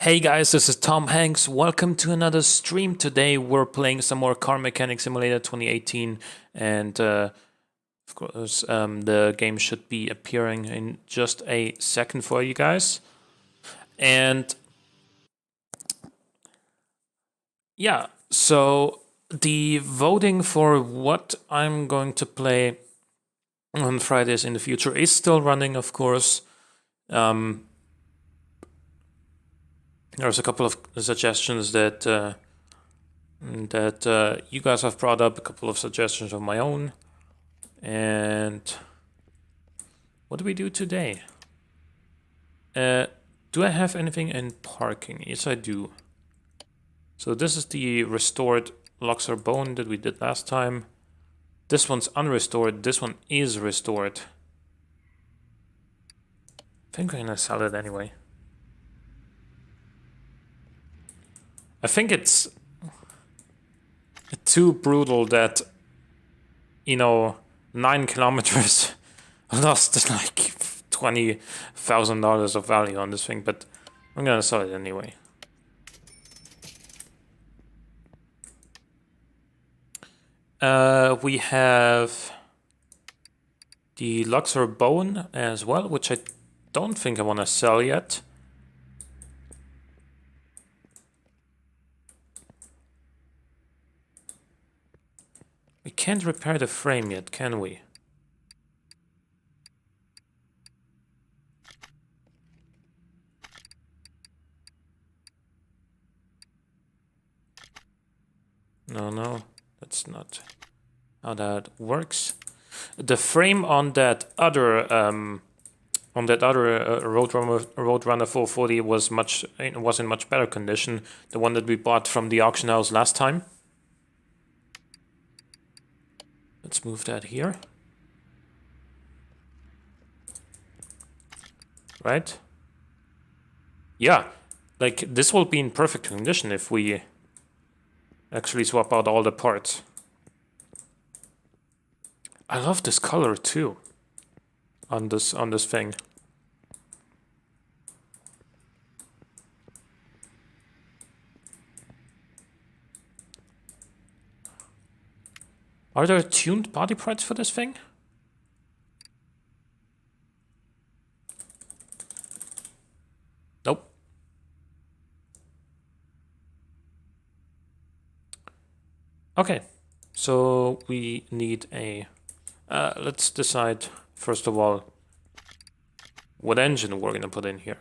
Hey guys, this is Tom Hanks. Welcome to another stream. Today we're playing some more Car Mechanic Simulator 2018, and of course the game should be appearing in just a second for you guys. And yeah, so the voting for what I'm going to play on Fridays in the future is still running, of course. There's a couple of suggestions that you guys have brought up, a couple of suggestions of my own. And what do we do today? Do I have anything in parking? Yes, I do. So this is the restored Luxor bone that we did last time. This one's unrestored. This one is restored. I think I'm gonna sell it anyway. I think it's too brutal that, 9 kilometers lost like $20,000 of value on this thing, but I'm gonna sell it anyway. We have the Luxor bone as well, which I don't think I want to sell yet. We can't repair the frame yet, can we? No, that's not how that works. The frame on that other Roadrunner 440 was in much better condition. The one that we bought from the auction house last time. Let's move that here. Right? Yeah, like this will be in perfect condition if we actually swap out all the parts. I love this color too on this thing. Are there tuned body parts for this thing? Nope. Okay, so we need a... let's decide, first of all, what engine we're going to put in here.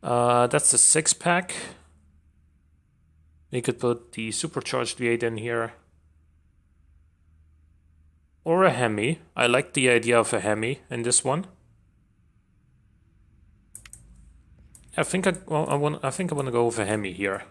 That's the 6-pack. We could put the supercharged V8 in here. Or a Hemi. I like the idea of a Hemi in this one. I think I want to go with a Hemi here.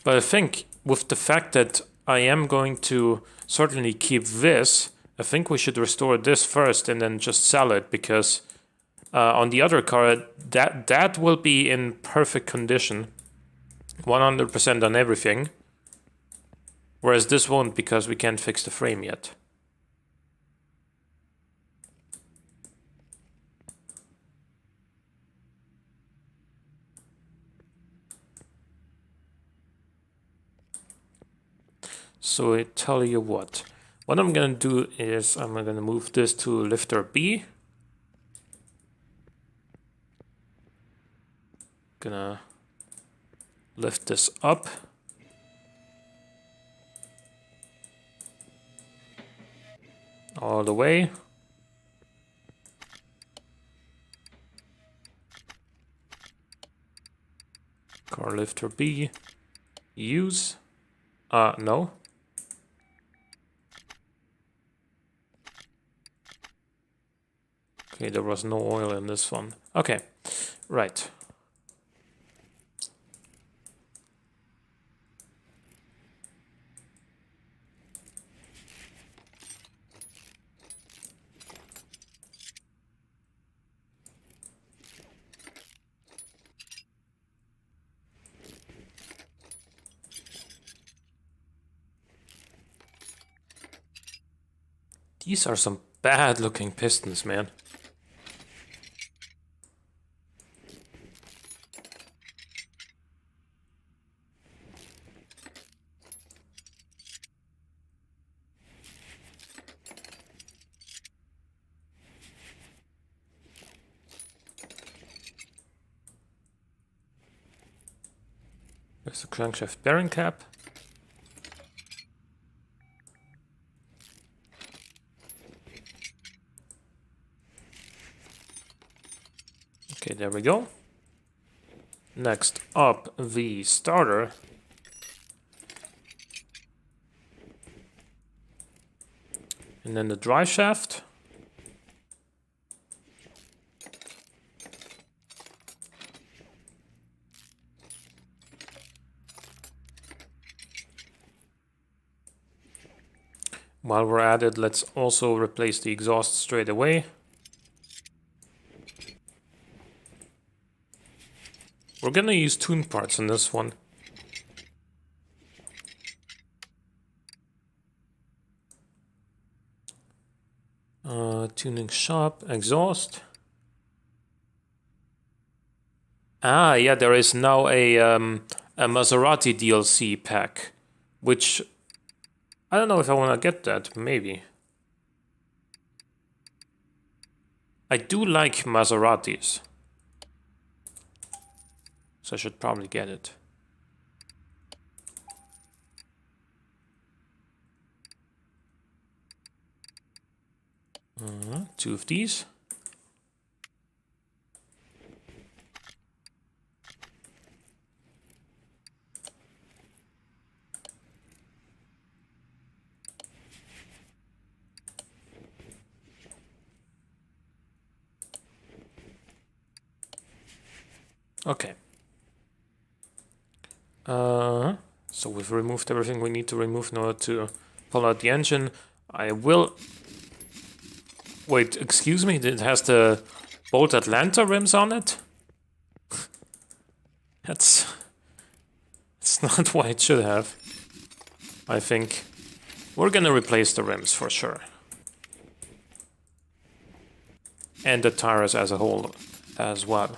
But I think with the fact that I am going to certainly keep this, I think we should restore this first and then just sell it, because on the other car, that will be in perfect condition, 100% on everything, whereas this won't because we can't fix the frame yet. So I tell you what I'm gonna do is I'm gonna move this to lifter B. Gonna lift this up. All the way. Car lifter B. Use. No. Okay, there was no oil in this one. Okay, right. These are some bad looking pistons, man. There's the crankshaft bearing cap. Okay, there we go. Next up, the starter. And then the drive shaft. While we're at it, let's also replace the exhaust straight away. We're gonna use tune parts on this one. Tuning shop, exhaust. Ah, yeah, there is now a Maserati DLC pack, which I don't know if I want to get that, maybe. I do like Maseratis, so I should probably get it. Two of these. Okay. So we've removed everything we need to remove in order to pull out the engine. I will... Wait, excuse me, it has the Bolt Atlanta rims on it? That's not why it should have, I think. We're gonna replace the rims for sure. And the tires as a whole as well.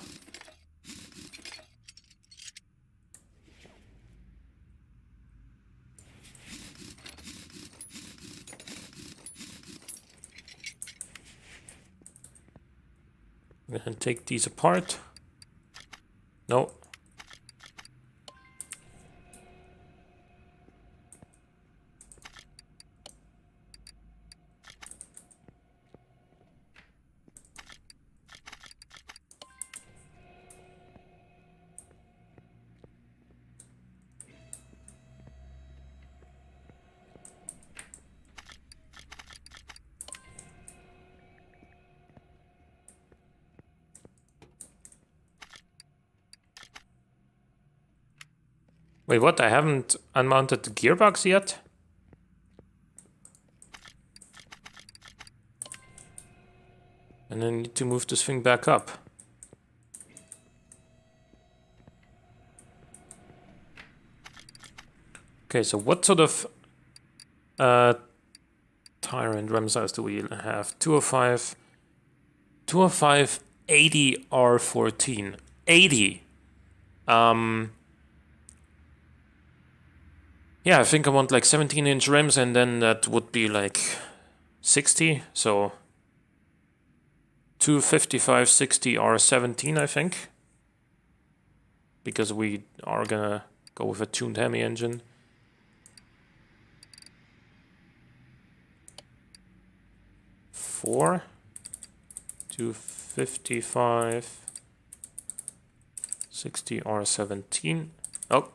I'm gonna take these apart. No. Wait, what? I haven't unmounted the gearbox yet? And I need to move this thing back up. Okay, so what sort of tire and rim size do we have? 205, 205, 80 R14. 80. Yeah, I think I want like 17-inch rims, and then that would be like 60. So 255, 60 R17, I think. Because we are gonna go with a tuned Hemi engine. Four, 255, 60 R17. Oh.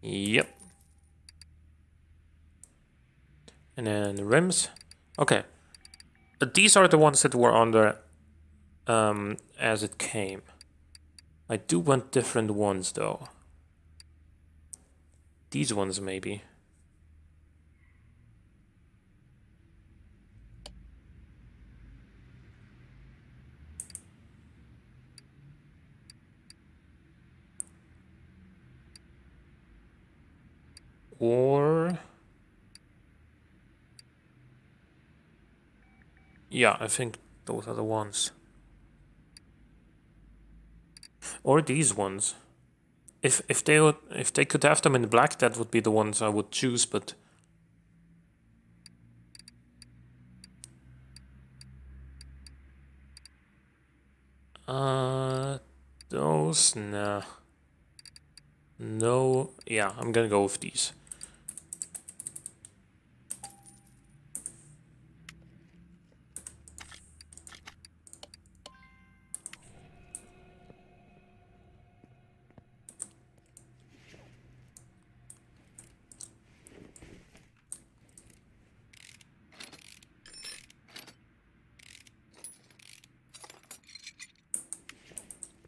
Yep. And then the rims. Okay. These are the ones that were on there as it came. I do want different ones though. These ones maybe. Or... yeah, I think those are the ones. Or these ones. If they could have them in black, that would be the ones I would choose, but... those, nah. No, yeah, I'm gonna go with these.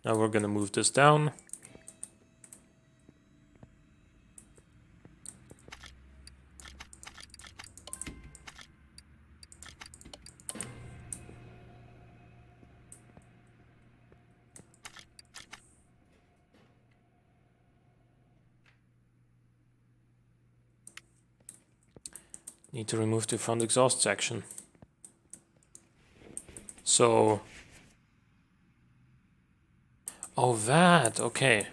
Now we're gonna move this down. Need to remove the front exhaust section. So... oh, that, okay.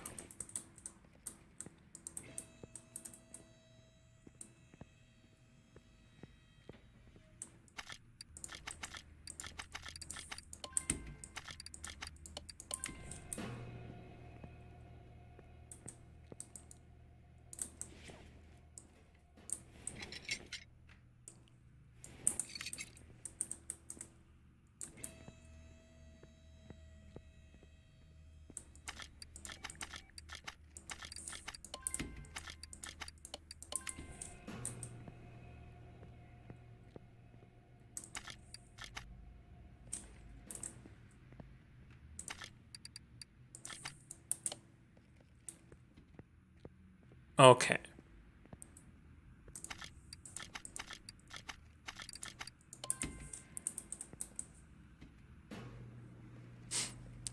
Okay.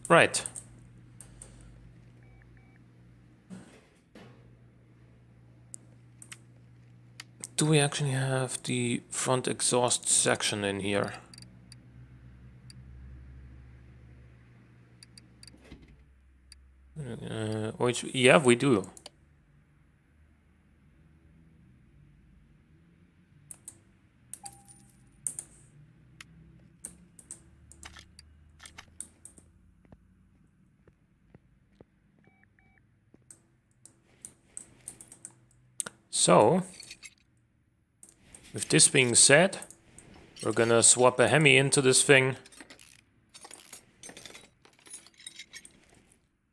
Right. Do we actually have the front exhaust section in here? Which, yeah, we do. So, with this being said, we're gonna swap a Hemi into this thing.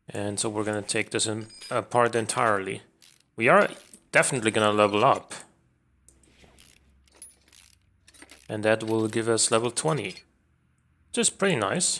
And so we're gonna take this apart entirely. We are definitely gonna level up. And that will give us level 20. Which is pretty nice.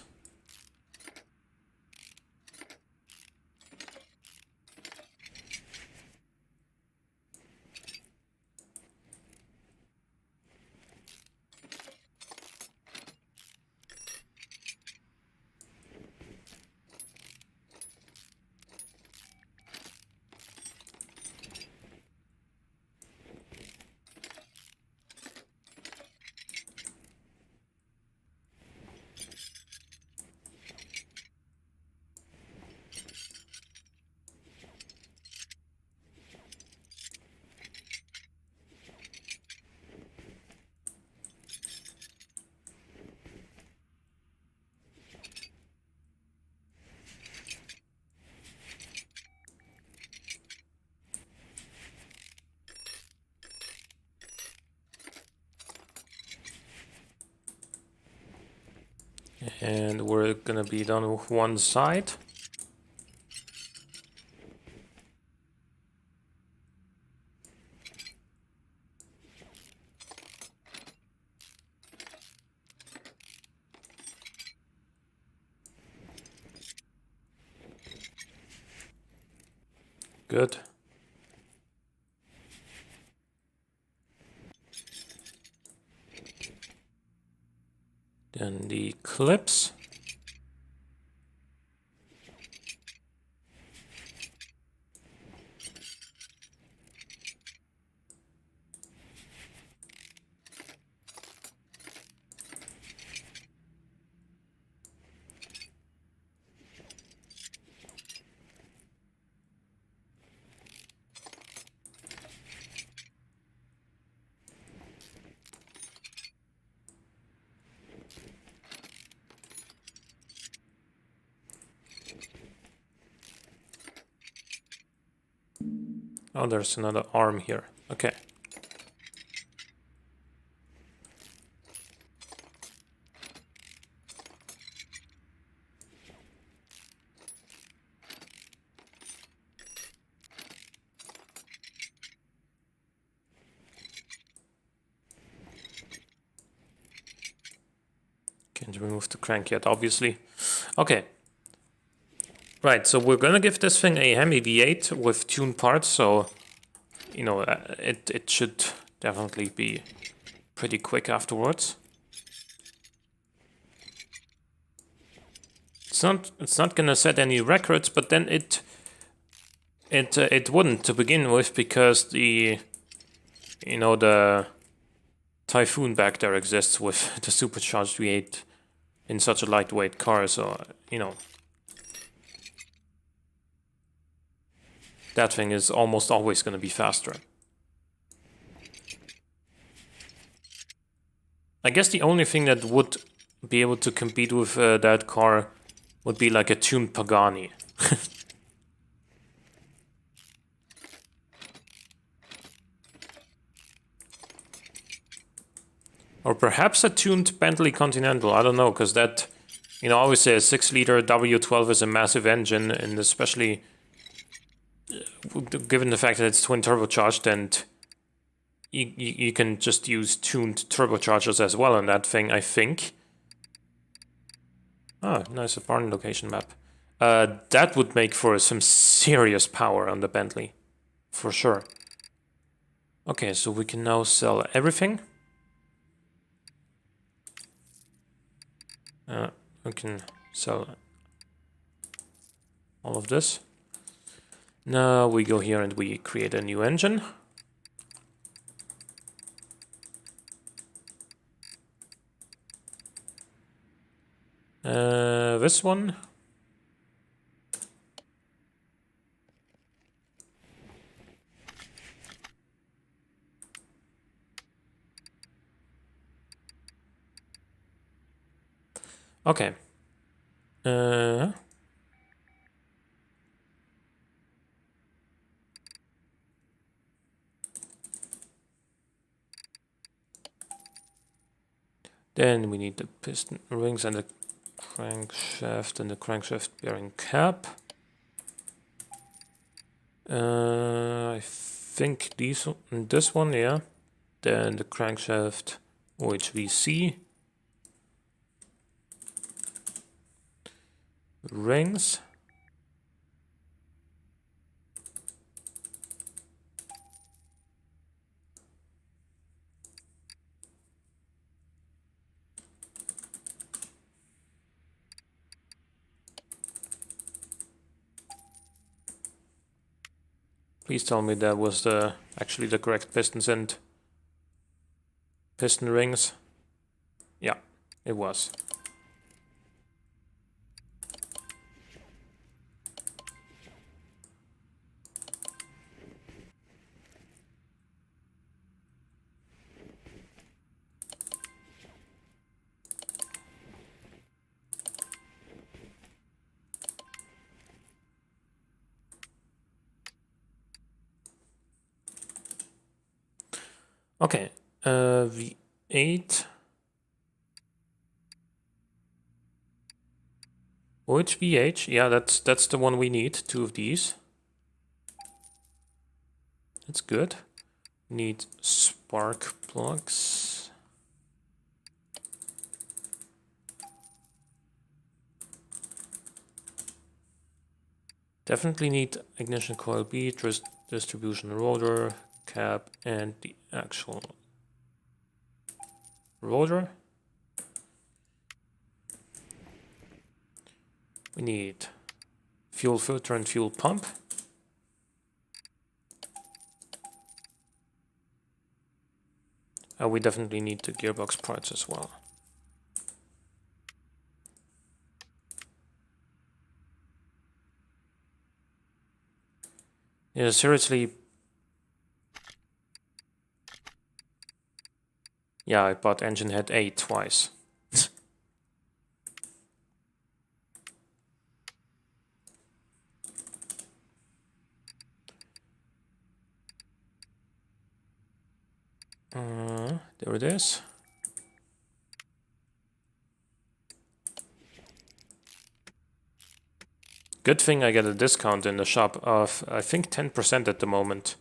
And we're gonna be done with one side. Good. Then the clips. Oh, there's another arm here. Okay. Can't remove the crank yet, obviously. Okay. Right, so we're gonna give this thing a Hemi V8 with tuned parts, so, you know, it should definitely be pretty quick afterwards. It's not gonna set any records, but then it wouldn't to begin with, because the Typhoon back there exists with the supercharged V8 in such a lightweight car, so, you know, that thing is almost always going to be faster. I guess the only thing that would be able to compete with that car would be like a tuned Pagani. Or perhaps a tuned Bentley Continental, I don't know, because that, you know, obviously a 6-liter W12 is a massive engine, and especially given the fact that it's twin turbocharged, and you can just use tuned turbochargers as well on that thing, I think. Ah, nice barn location map. That would make for some serious power on the Bentley, for sure. Okay, so we can now sell everything. We can sell all of this. Now we go here and we create a new engine. This one. Okay. Then we need the piston rings and the crankshaft and the crankshaft bearing cap. I think this one, yeah. Then the crankshaft OHVC. Rings. Please tell me that was actually the correct pistons and piston rings. Yeah, it was. Okay, V8. Which VH? Yeah, that's the one we need. 2 of these. That's good. Need spark plugs. Definitely need ignition coil B, distribution rotor, cap, and the actual rotor. We need fuel filter and fuel pump. We definitely need the gearbox parts as well. Yeah, seriously. Yeah, I bought engine head A twice. There it is. Good thing I get a discount in the shop of, I think, 10% at the moment.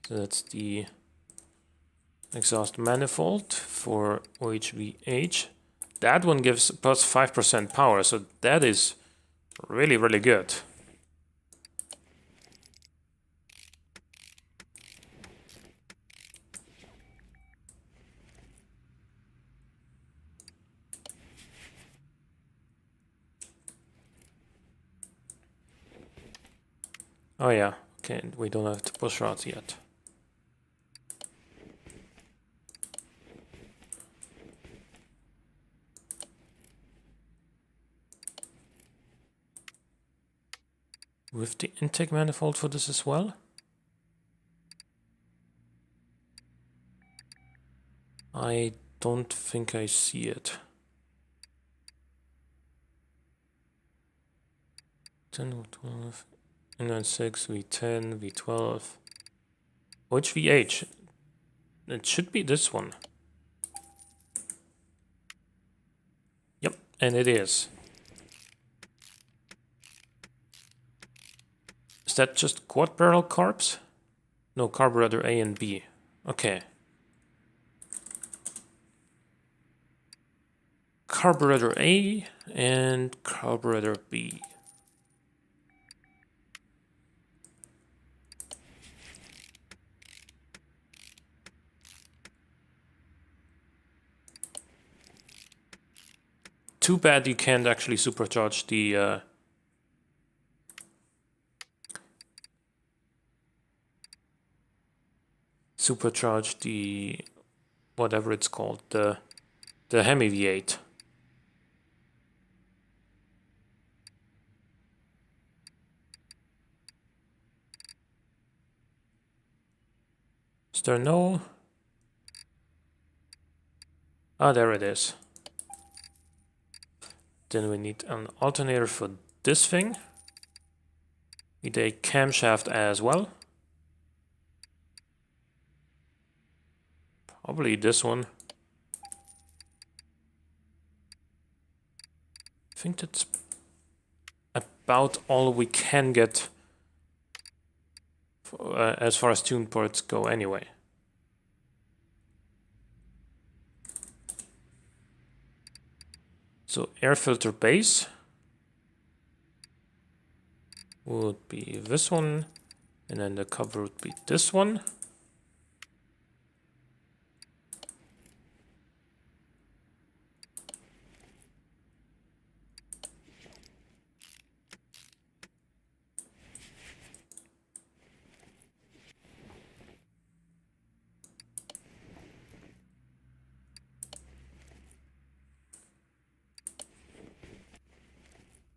So that's the exhaust manifold for OHVH. That one gives plus 5% power, so that is really, really good. Oh yeah, okay, we don't have the push rods yet. With the intake manifold for this as well? I don't think I see it. 10, 12, inline 6, V10, V12. Which VH? It should be this one. Yep, and it is. Is that just quad barrel carbs? No, carburetor A and B. Okay. Carburetor A and carburetor B. Too bad you can't actually supercharge the whatever it's called, the Hemi V8. Is there no? Ah, there it is. Then we need an alternator for this thing. Need a camshaft as well. Probably this one. I think that's about all we can get for, as far as tune ports go anyway. So air filter base would be this one, and then the cover would be this one.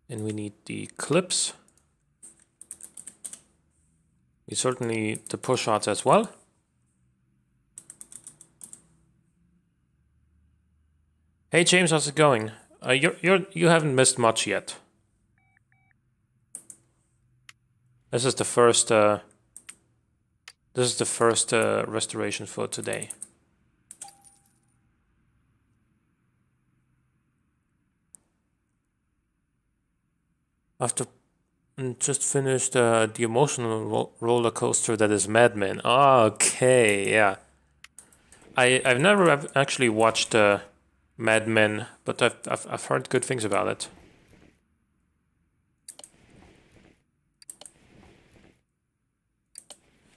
And we need the clips. We certainly need the push rods as well. Hey James, how's it going? You haven't missed much yet. This is the first. This is the first restoration for today. After just finished the emotional roller coaster that is Mad Men. Okay, yeah. I've never actually watched Mad Men, but I've heard good things about it.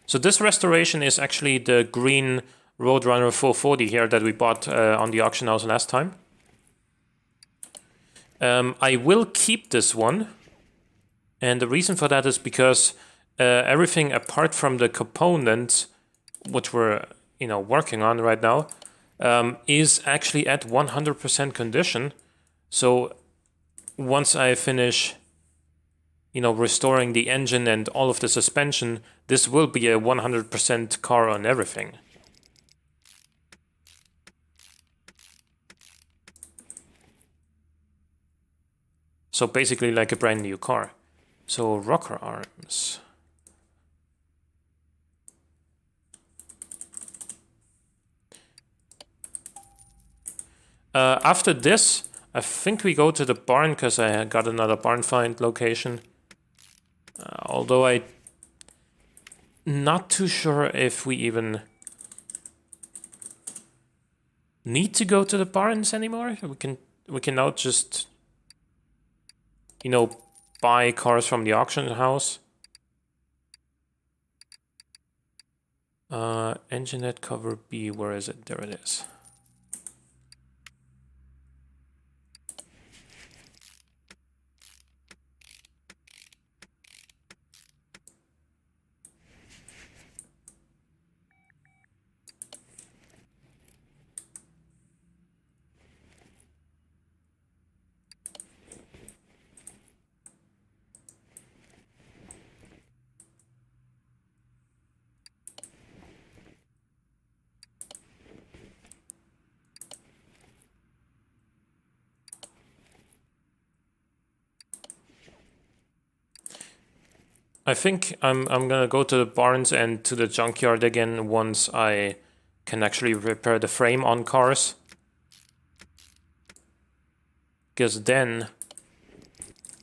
So this restoration is actually the green Roadrunner 440 here that we bought on the auction house last time. I will keep this one. And the reason for that is because everything apart from the components, which we're working on right now, is actually at 100% condition. So once I finish, restoring the engine and all of the suspension, this will be a 100% car on everything. So basically like a brand new car. So rocker arms. After this, I think we go to the barn because I got another barn find location. Although I'm not too sure if we even need to go to the barns anymore. We can now just, you know, buy cars from the auction house. Engineette cover B, where is it? There it is. I think I'm gonna go to the barns and to the junkyard again once I can actually repair the frame on cars. Because then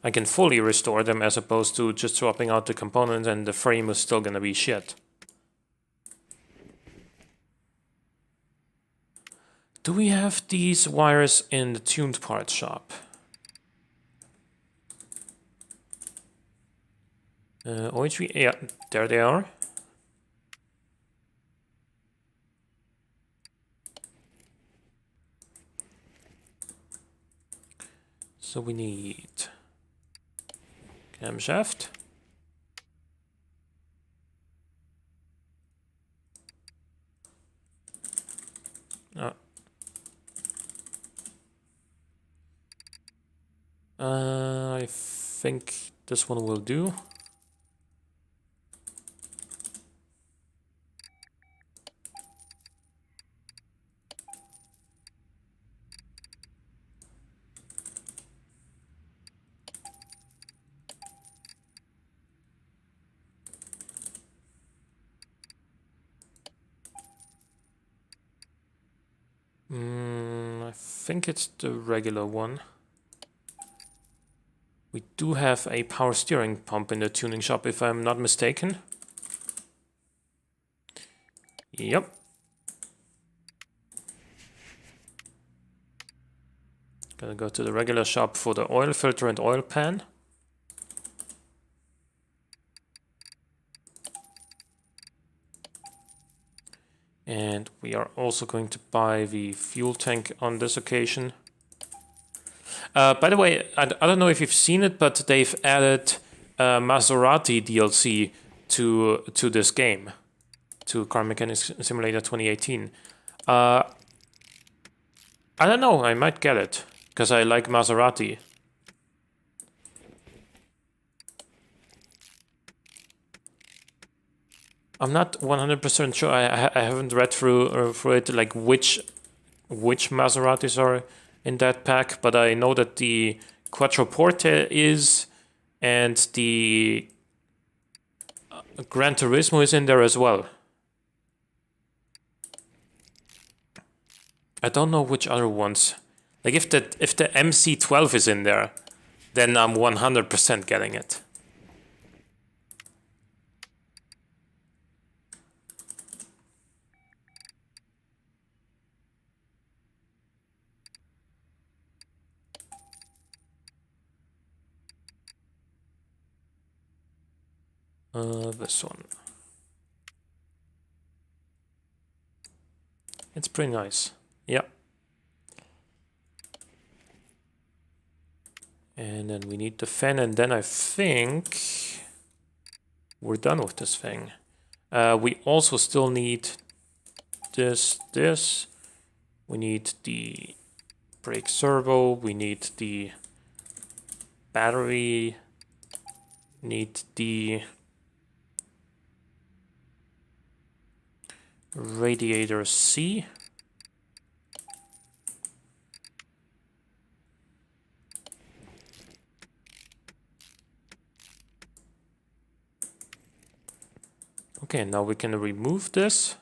I can fully restore them as opposed to just swapping out the components and the frame is still gonna be shit. Do we have these wires in the tuned parts shop? OHV, yeah, there they are. So we need camshaft. I think this one will do. I think it's the regular one. We do have a power steering pump in the tuning shop, if I'm not mistaken. Yep. Gonna go to the regular shop for the oil filter and oil pan. And we are also going to buy the fuel tank on this occasion. By the way, I don't know if you've seen it, but they've added Maserati DLC to this game, to Car Mechanics Simulator 2018. I don't know, I might get it, because I like Maserati. I'm not 100% sure. I haven't read through it, like which Maseratis are in that pack, but I know that the Quattroporte is, and the Gran Turismo is in there as well. I don't know which other ones. Like if the MC12 is in there, then I'm 100% getting it. This one. It's pretty nice. Yeah. And then we need the fan, and then I think we're done with this thing. We also still need this. We need the brake servo. We need the battery. Need the radiator C. Okay, now we can remove this.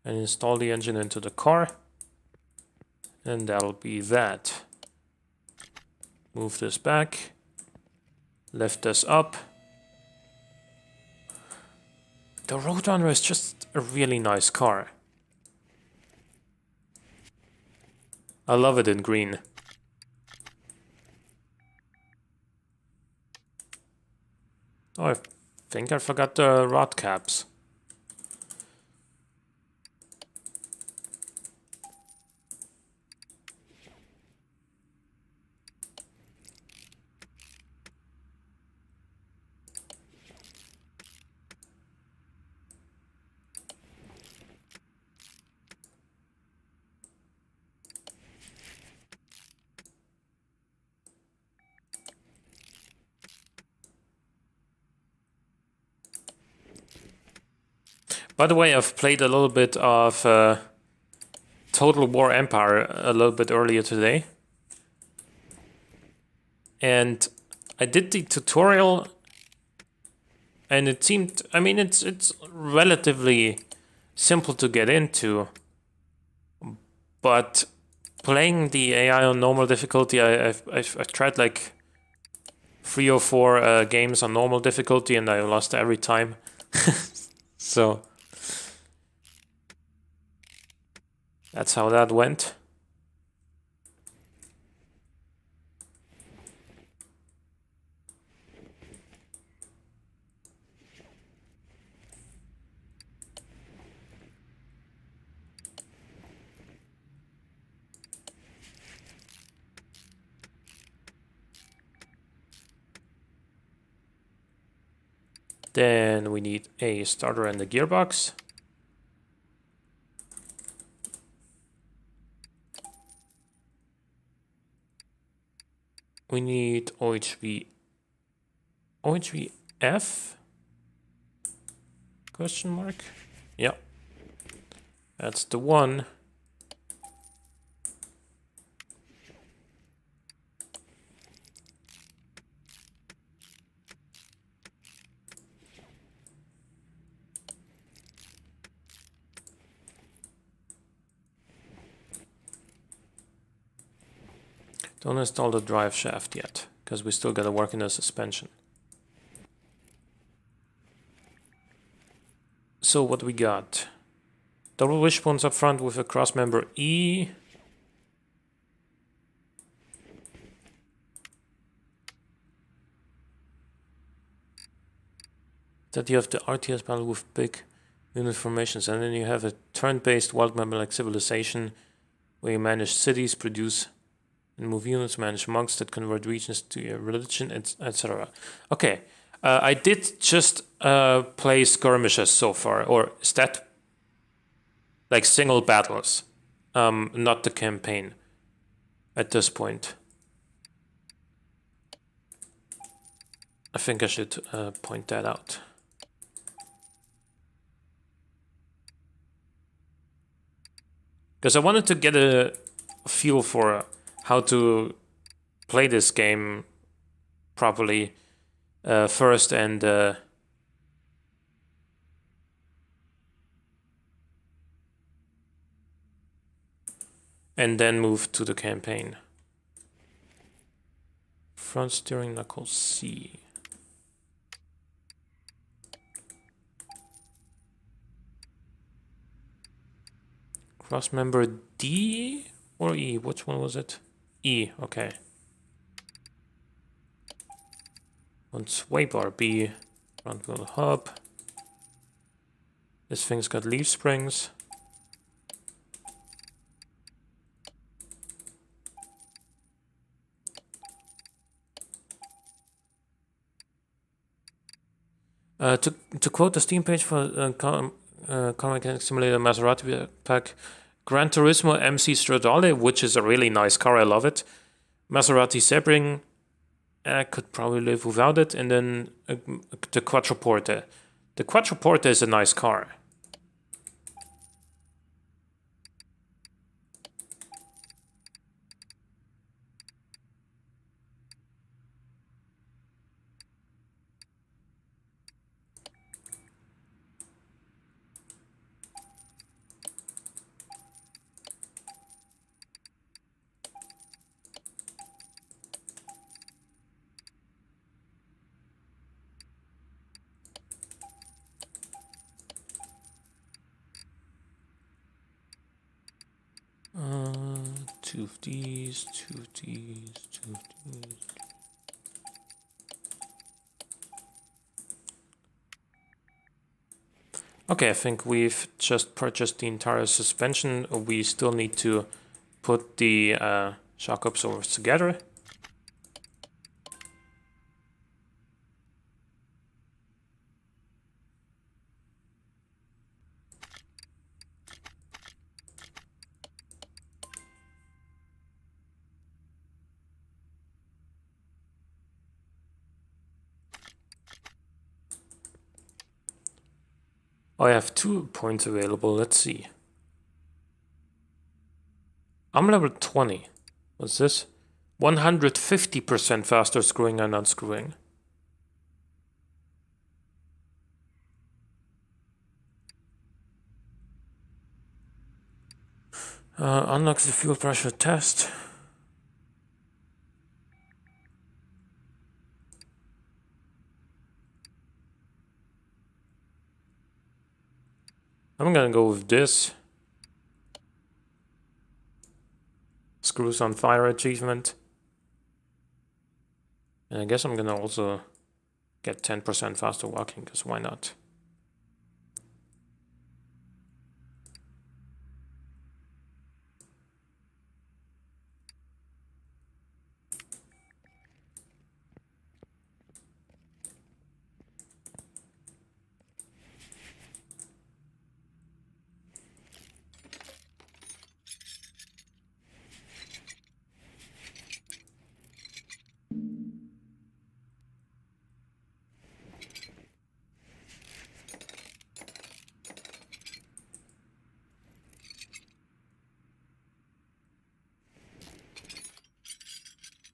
And install the engine into the car. And that'll be that. Move this back. Lift this up. The Roadrunner is just a really nice car. I love it in green. Oh, I think I forgot the rod caps. By the way, I've played a little bit of Total War Empire a little bit earlier today. And I did the tutorial and it seemed, I mean, it's relatively simple to get into, but playing the AI on normal difficulty, I've tried like 3 or 4 games on normal difficulty and I lost every time. So that's how that went. Then we need a starter and a gearbox. We need OHVF? Question mark? Yeah. That's the one. Don't install the drive shaft yet, because we still gotta work in the suspension. So what we got? Double wishbones up front with a crossmember E. That you have the RTS panel with big unit formations, and then you have a turn-based wild member like Civilization, where you manage cities, produce and move units, manage monks that convert regions to your religion, etc. Okay, I did just play skirmishes so far, or is that like single battles, not the campaign at this point. I think I should point that out. Because I wanted to get a feel for how to play this game properly first, and then move to the campaign. Front steering knuckle C. Crossmember D or E? Which one was it? E, okay. On sway bar B, front wheel hub. This thing's got leaf springs. To quote the Steam page for Car Mechanic Simulator Maserati pack, Gran Turismo MC Stradale, which is a really nice car, I love it. Maserati Sebring, I could probably live without it, and then the Quattroporte. The Quattroporte is a nice car. two of these, two of these, two of these. Okay, I think we've just purchased the entire suspension. We still need to put the shock absorbers together. I have 2 points available. Let's see. I'm level 20. What's this? 150% faster screwing and unscrewing. Unlock the fuel pressure test. I'm gonna go with this. Screws on fire achievement. And I guess I'm gonna also get 10% faster walking, because why not?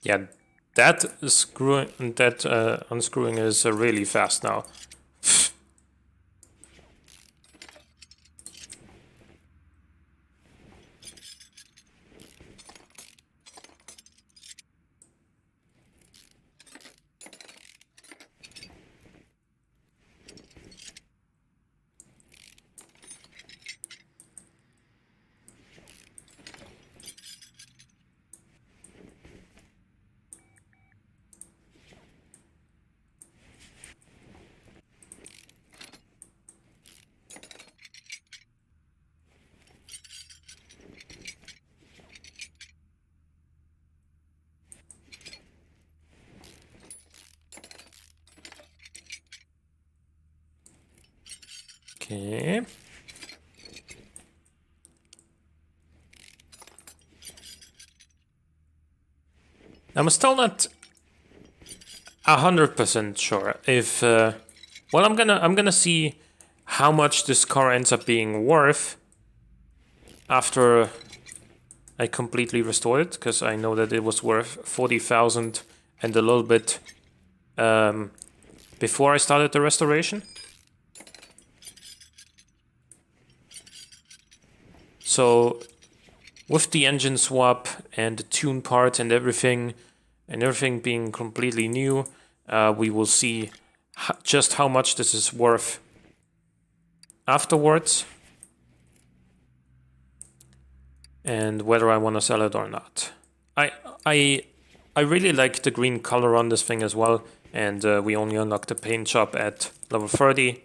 Yeah, that unscrewing is really fast now. Okay. I'm still not 100% sure if well, I'm gonna see how much this car ends up being worth after I completely restored it, because I know that it was worth 40,000 and a little bit before I started the restoration. So with the engine swap and the tune part and everything being completely new, we will see just how much this is worth afterwards, and whether I want to sell it or not. I really like the green color on this thing as well, and we only unlocked the paint shop at level 30,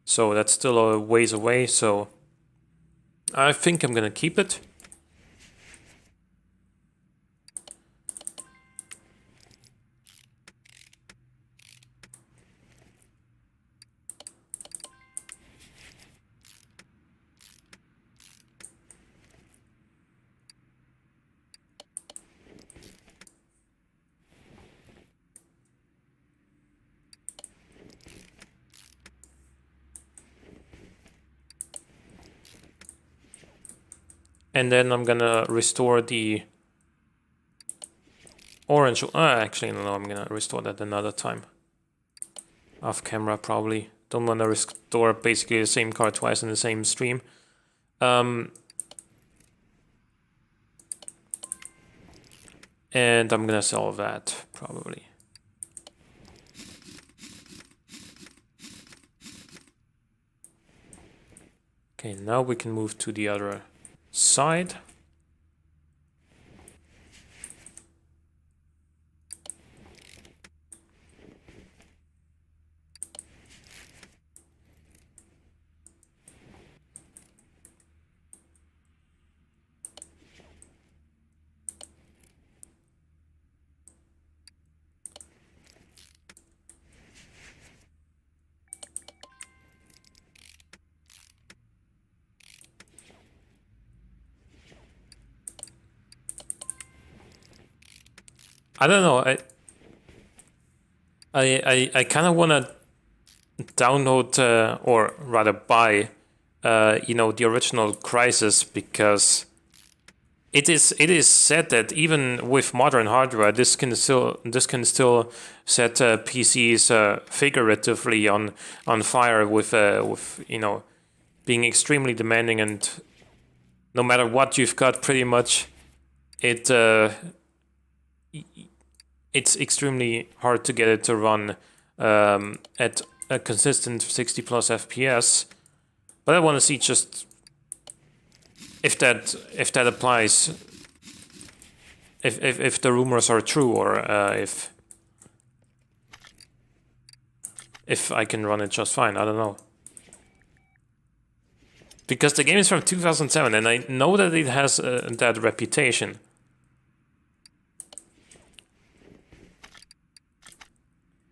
so that's still a ways away, so I think I'm gonna keep it. And then I'm gonna restore the orange. Actually, no, I'm gonna restore that another time. Off camera, probably. Don't wanna restore basically the same car twice in the same stream. And I'm gonna sell that, probably. Okay, now we can move to the other side. I don't know. I kind of want to download or rather buy, you know, the original Crysis, because it is said that even with modern hardware, this can still set PCs figuratively on fire with you know, being extremely demanding, and no matter what you've got, pretty much it it's extremely hard to get it to run at a consistent 60 plus FPS. But I want to see just if that applies, if the rumors are true, or if I can run it just fine. I don't know, because the game is from 2007, and I know that it has that reputation.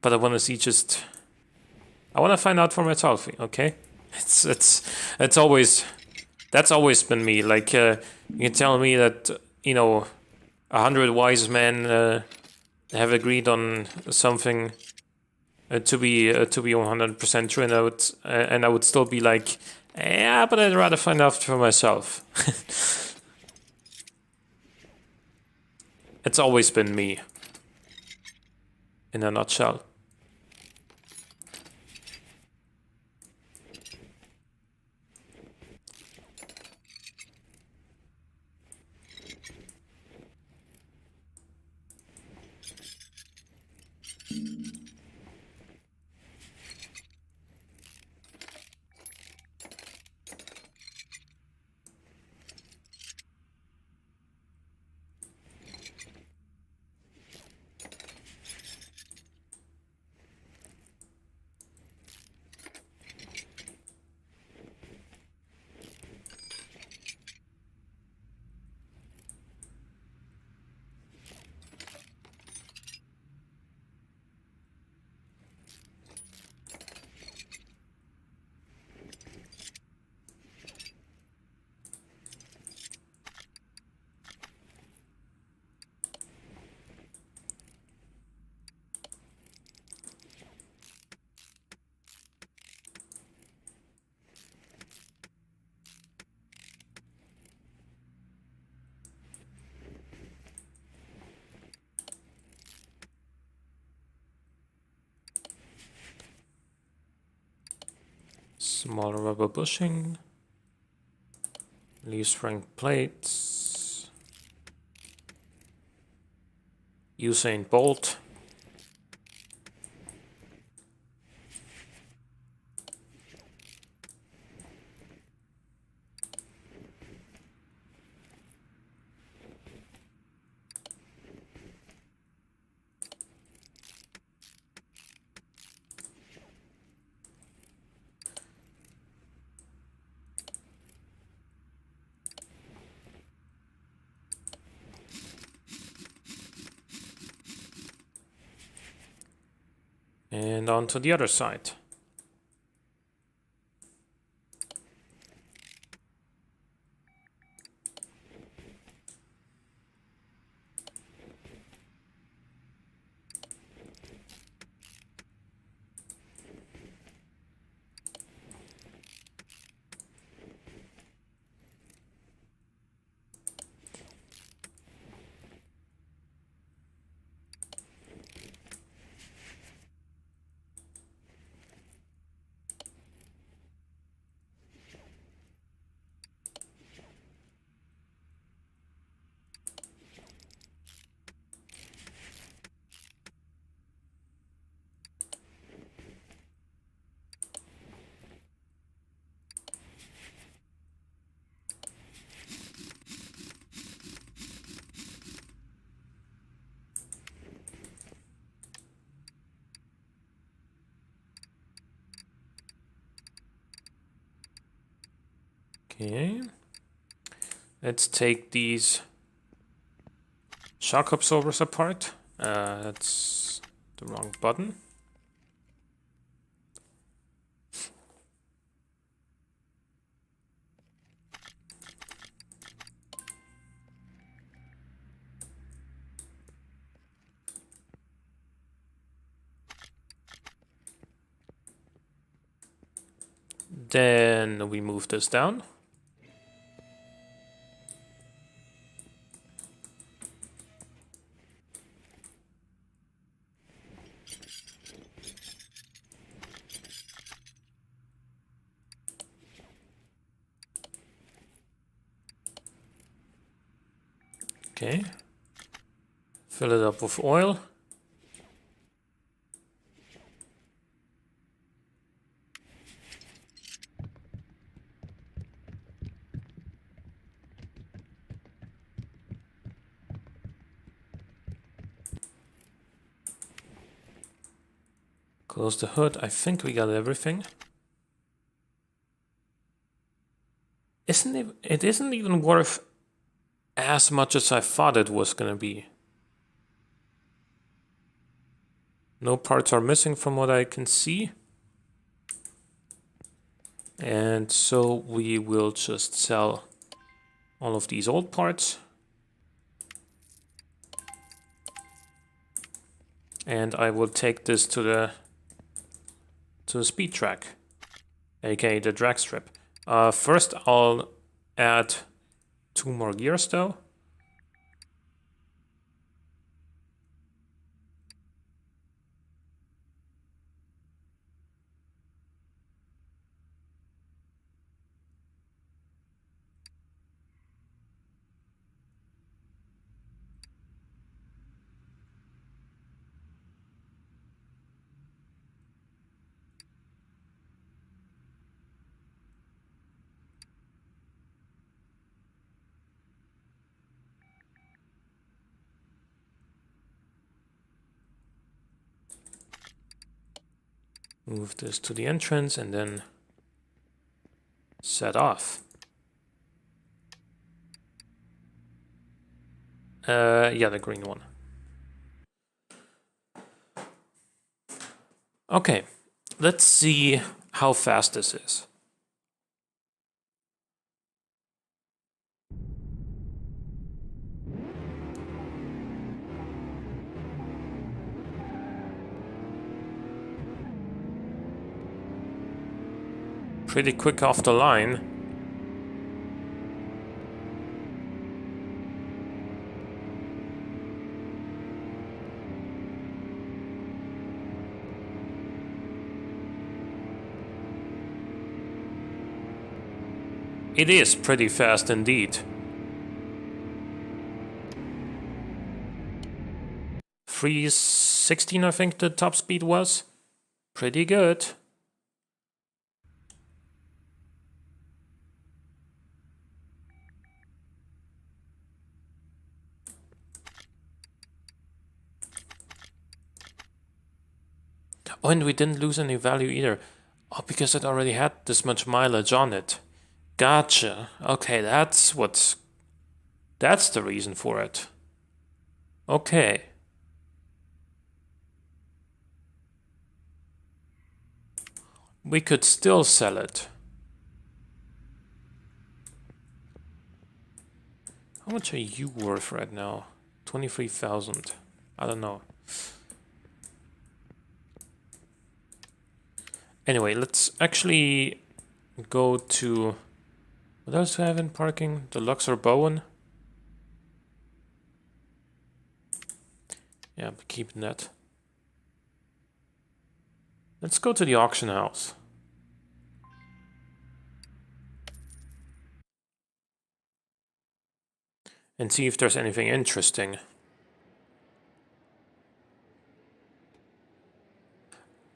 But I want to see just. I want to find out for myself. Okay, it's always. That's always been me. Like you can tell me that, you know, 100 wise men have agreed on something to be 100% true, and I would still be like, yeah, but I'd rather find out for myself. It's always been me, in a nutshell. Small rubber bushing, leaf spring plates, Usain Bolt. And on to the other side. Okay, let's take these shock absorbers apart. That's the wrong button. Then we move this down. Okay. Fill it up with oil. Close the hood. I think we got everything. It isn't even worth as much as I thought it was gonna be. No parts are missing from what I can see. And so we will just sell all of these old parts. And I will take this to the speed track, aka the drag strip. First I'll add 2 more gears though. Move this to the entrance and then set off. Yeah, the green one. Okay, let's see how fast this is. Pretty quick off the line. It is pretty fast indeed. 316, I think the top speed was. Pretty good. Oh, and we didn't lose any value either. Oh, because it already had this much mileage on it. Gotcha. Okay, that's the reason for it. Okay. We could still sell it. How much are you worth right now? 23,000. I don't know. Anyway, let's actually go to... What else do I have in parking? The Luxor Bowen. Yeah, I'm keeping that. Let's go to the auction house. And see if there's anything interesting.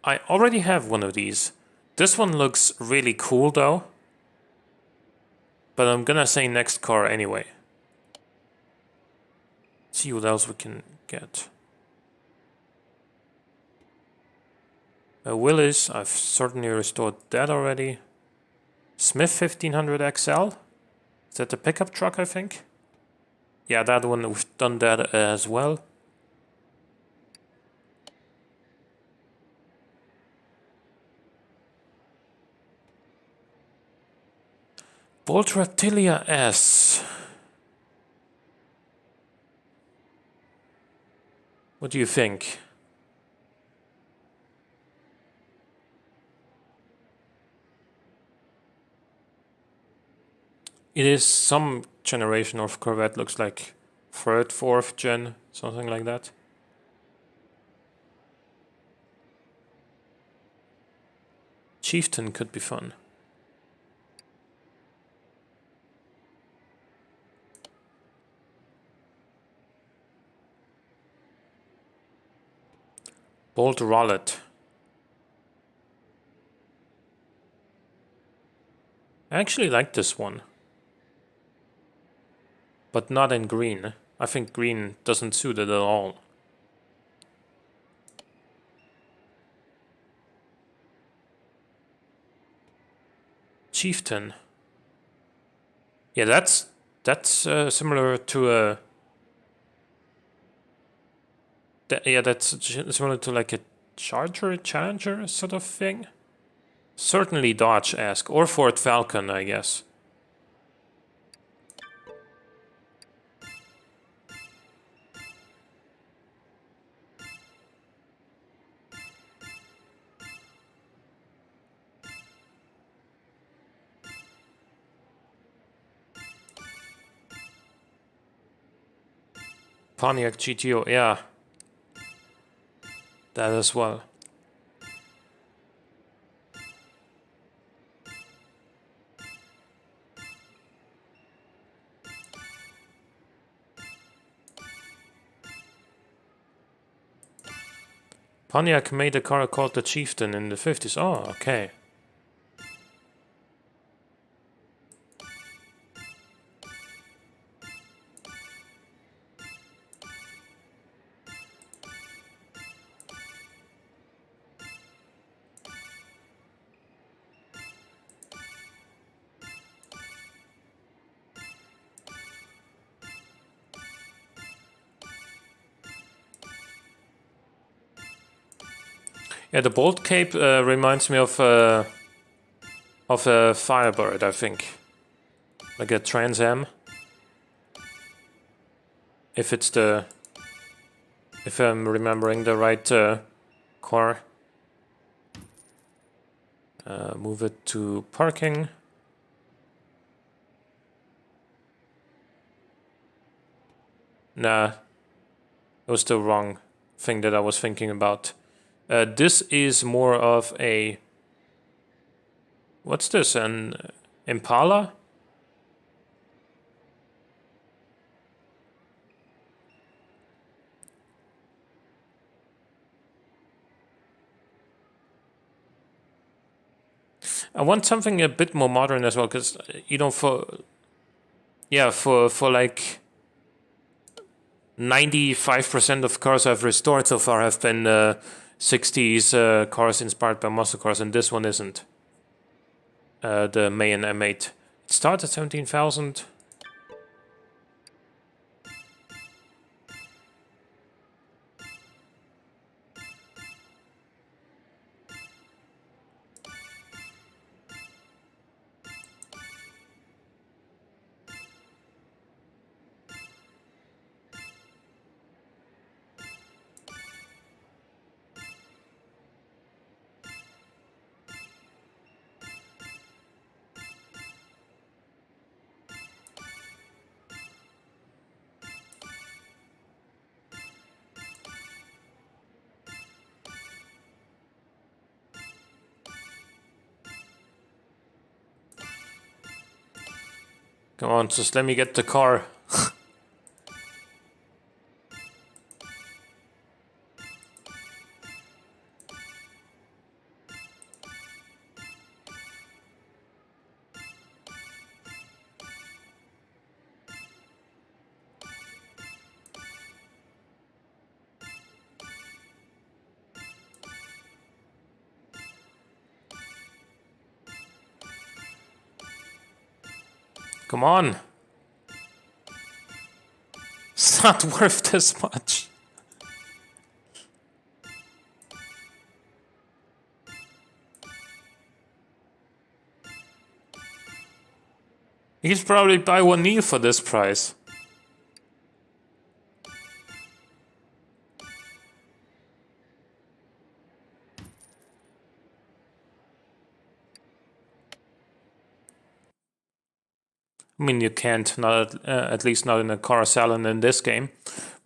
I already have one of these. This one looks really cool though. But I'm gonna say next car anyway. See what else we can get. A Willys, I've certainly restored that already. Smith 1500 XL. Is that the pickup truck, I think? Yeah, that one, we've done that as well. Bolt Reptilia S. What do you think? It is some generation of Corvette, looks like 3rd, 4th gen, something like that. Chieftain could be fun. Bolt Rollet. I actually like this one. But not in green. I think green doesn't suit it at all. Chieftain. Yeah, that's similar to a... yeah, that's similar to like a Charger, Challenger sort of thing. Certainly Dodge-esque, or Ford Falcon, I guess. Pontiac GTO, yeah. That as well. Pontiac made a car called the Chieftain in the 50s. Oh, okay. Yeah, the Bolt Cape reminds me of a Firebird, I think. Like a Trans Am. If I'm remembering the right car. Move it to parking. Nah, it was the wrong thing that I was thinking about. This is more of a... What's this? An Impala? I want something a bit more modern as well, because, you know, for like 95% of cars I've restored so far have been 60s cars inspired by muscle cars, and this one isn't. The Mayan M8. It starts at 17,000. Come on, just let me get the car. Come on. It's not worth this much. You could probably buy one new for this price. I mean, you can't, not at least not in a car salon in this game.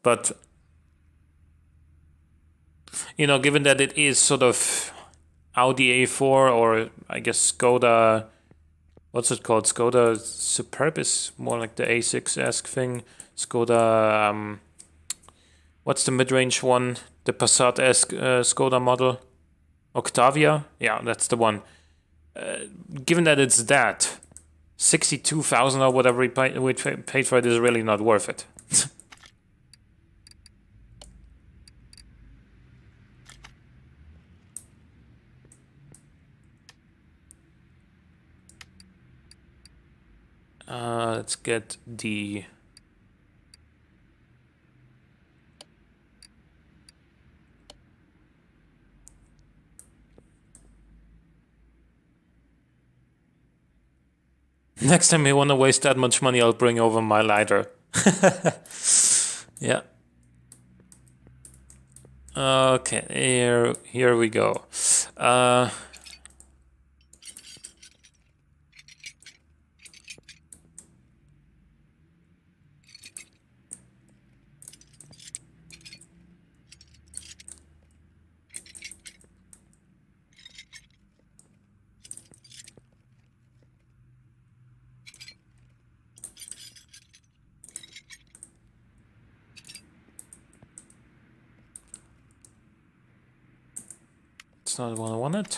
But, you know, given that it is sort of Audi A4 or I guess Skoda, what's it called? Skoda Superb is more like the A6-esque thing. Skoda, what's the mid-range one? The Passat-esque Skoda model? Octavia? Yeah, that's the one. Given that it's that, 62,000 or whatever we paid for it is really not worth it. Let's get the... Next time you want to waste that much money, I'll bring over my lighter. Yeah. Okay, here we go. It's not what I wanted.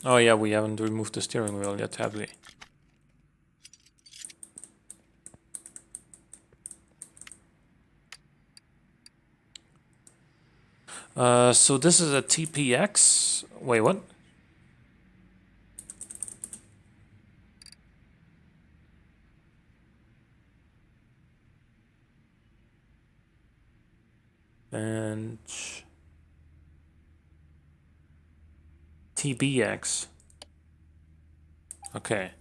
Oh yeah, we haven't removed the steering wheel yet, have we? So this is a TPX. Wait, what? And TBX. Okay.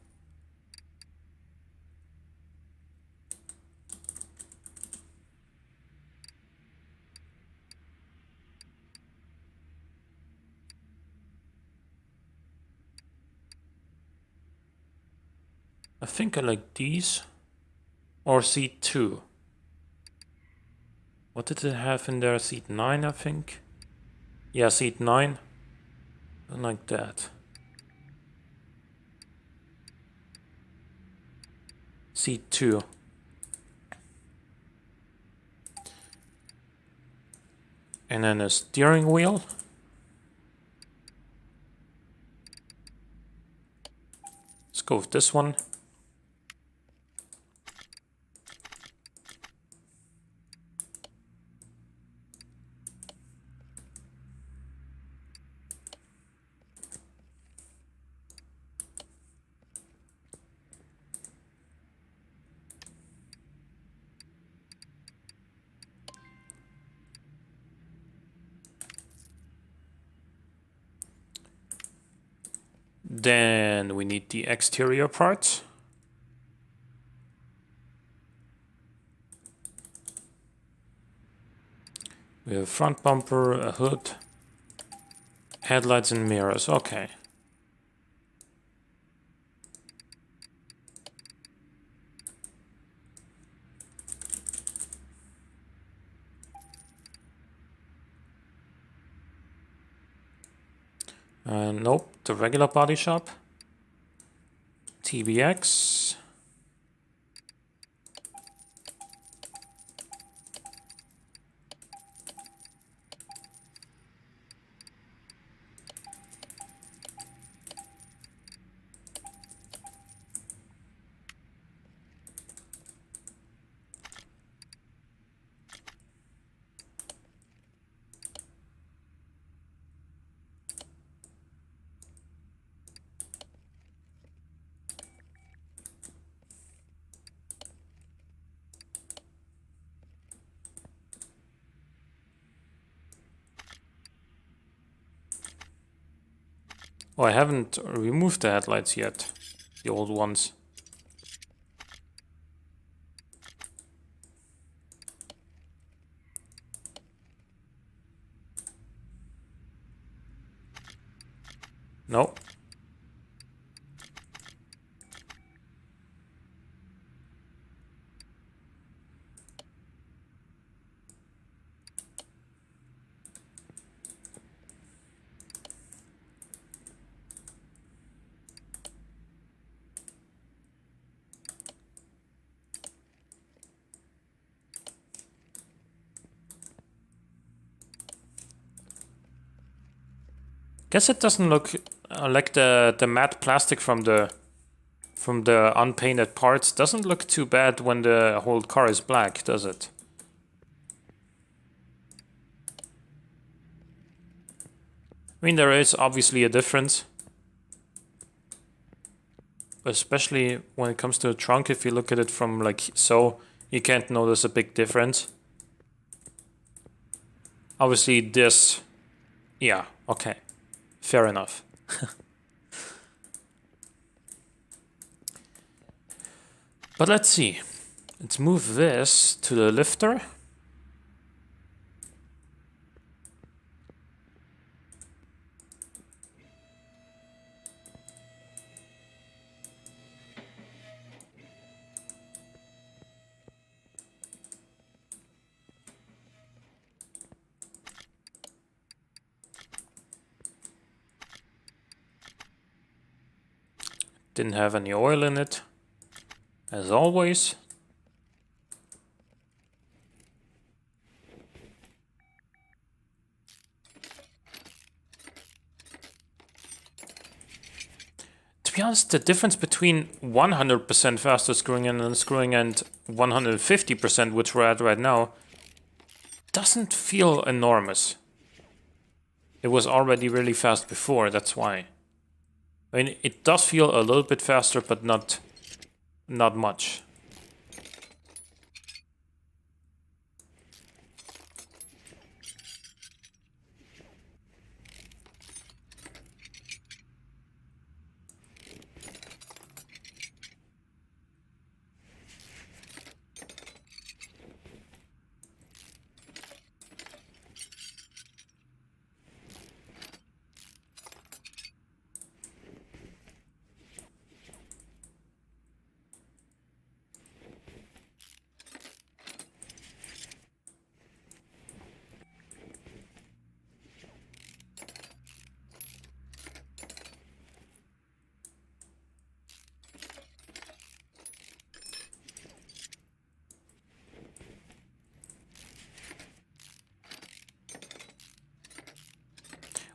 I think I like these. Or seat 2. What did it have in there? Seat 9, I think. Yeah, seat 9. I like that. Seat 2. And then a steering wheel. Let's go with this one. Then we need the exterior parts. We have a front bumper, a hood, headlights and mirrors. Okay. Nope, the regular body shop. TBX. Oh, I haven't removed the headlights yet. The old ones. No. Guess it doesn't look like the matte plastic from the unpainted parts doesn't look too bad when the whole car is black, does it? I mean, there is obviously a difference. Especially when it comes to the trunk, if you look at it from like so, you can't notice a big difference. Obviously this, yeah, okay, fair enough. But let's see. Let's move this to the lifter. Didn't have any oil in it, as always. To be honest, the difference between 100% faster screwing and unscrewing and 150%, which we're at right now, doesn't feel enormous. It was already really fast before, that's why. I mean, it does feel a little bit faster, but not much.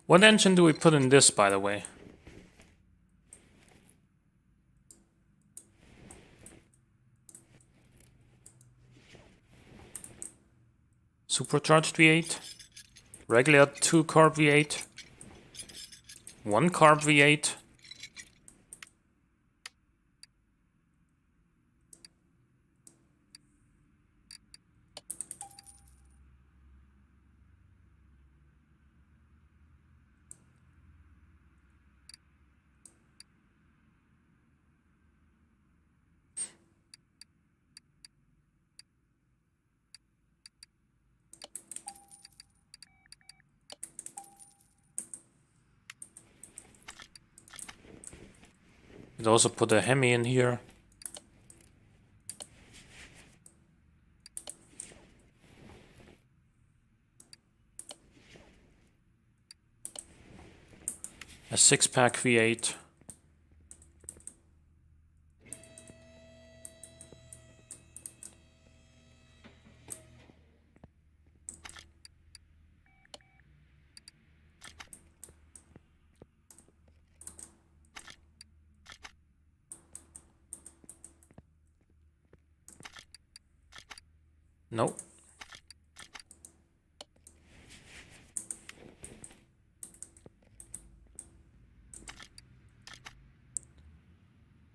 What engine do we put in this, by the way? Supercharged V8, regular 2-carb V8, 1-carb V8. Could also put a Hemi in here. A 6-pack V8. Nope.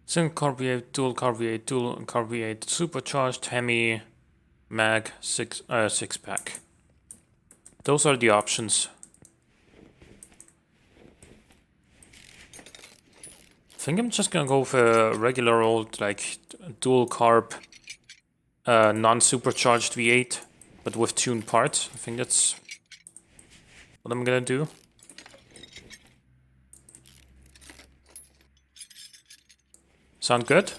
Single carb V8, dual carb V8, dual carb V8, supercharged, Hemi, mag, 6-pack. Those are the options. I think I'm just gonna go for a regular old, like, dual carb, non-supercharged V8, but with tuned parts. I think that's what I'm gonna do. Sound good?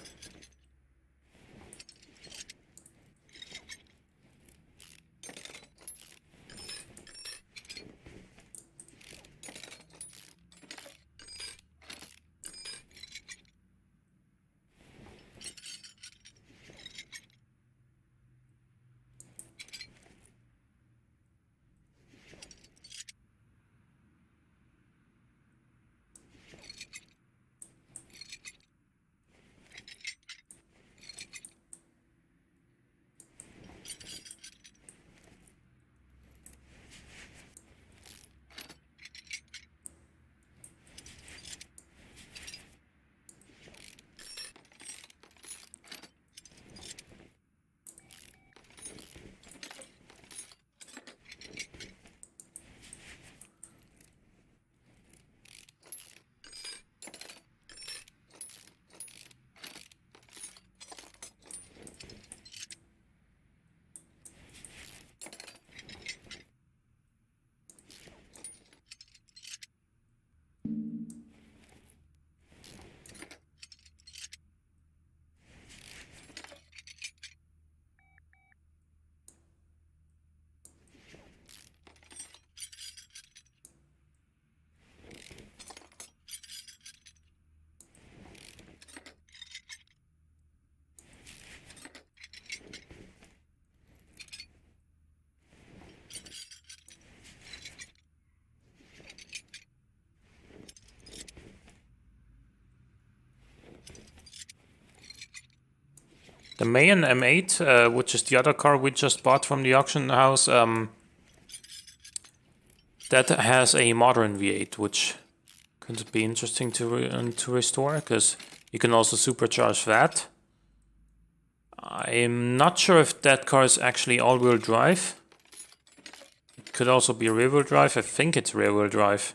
The Mayan M8, which is the other car we just bought from the auction house, that has a modern V8, which could be interesting to restore, because you can also supercharge that. I'm not sure if that car is actually all-wheel drive. It could also be rear-wheel drive. I think it's rear-wheel drive.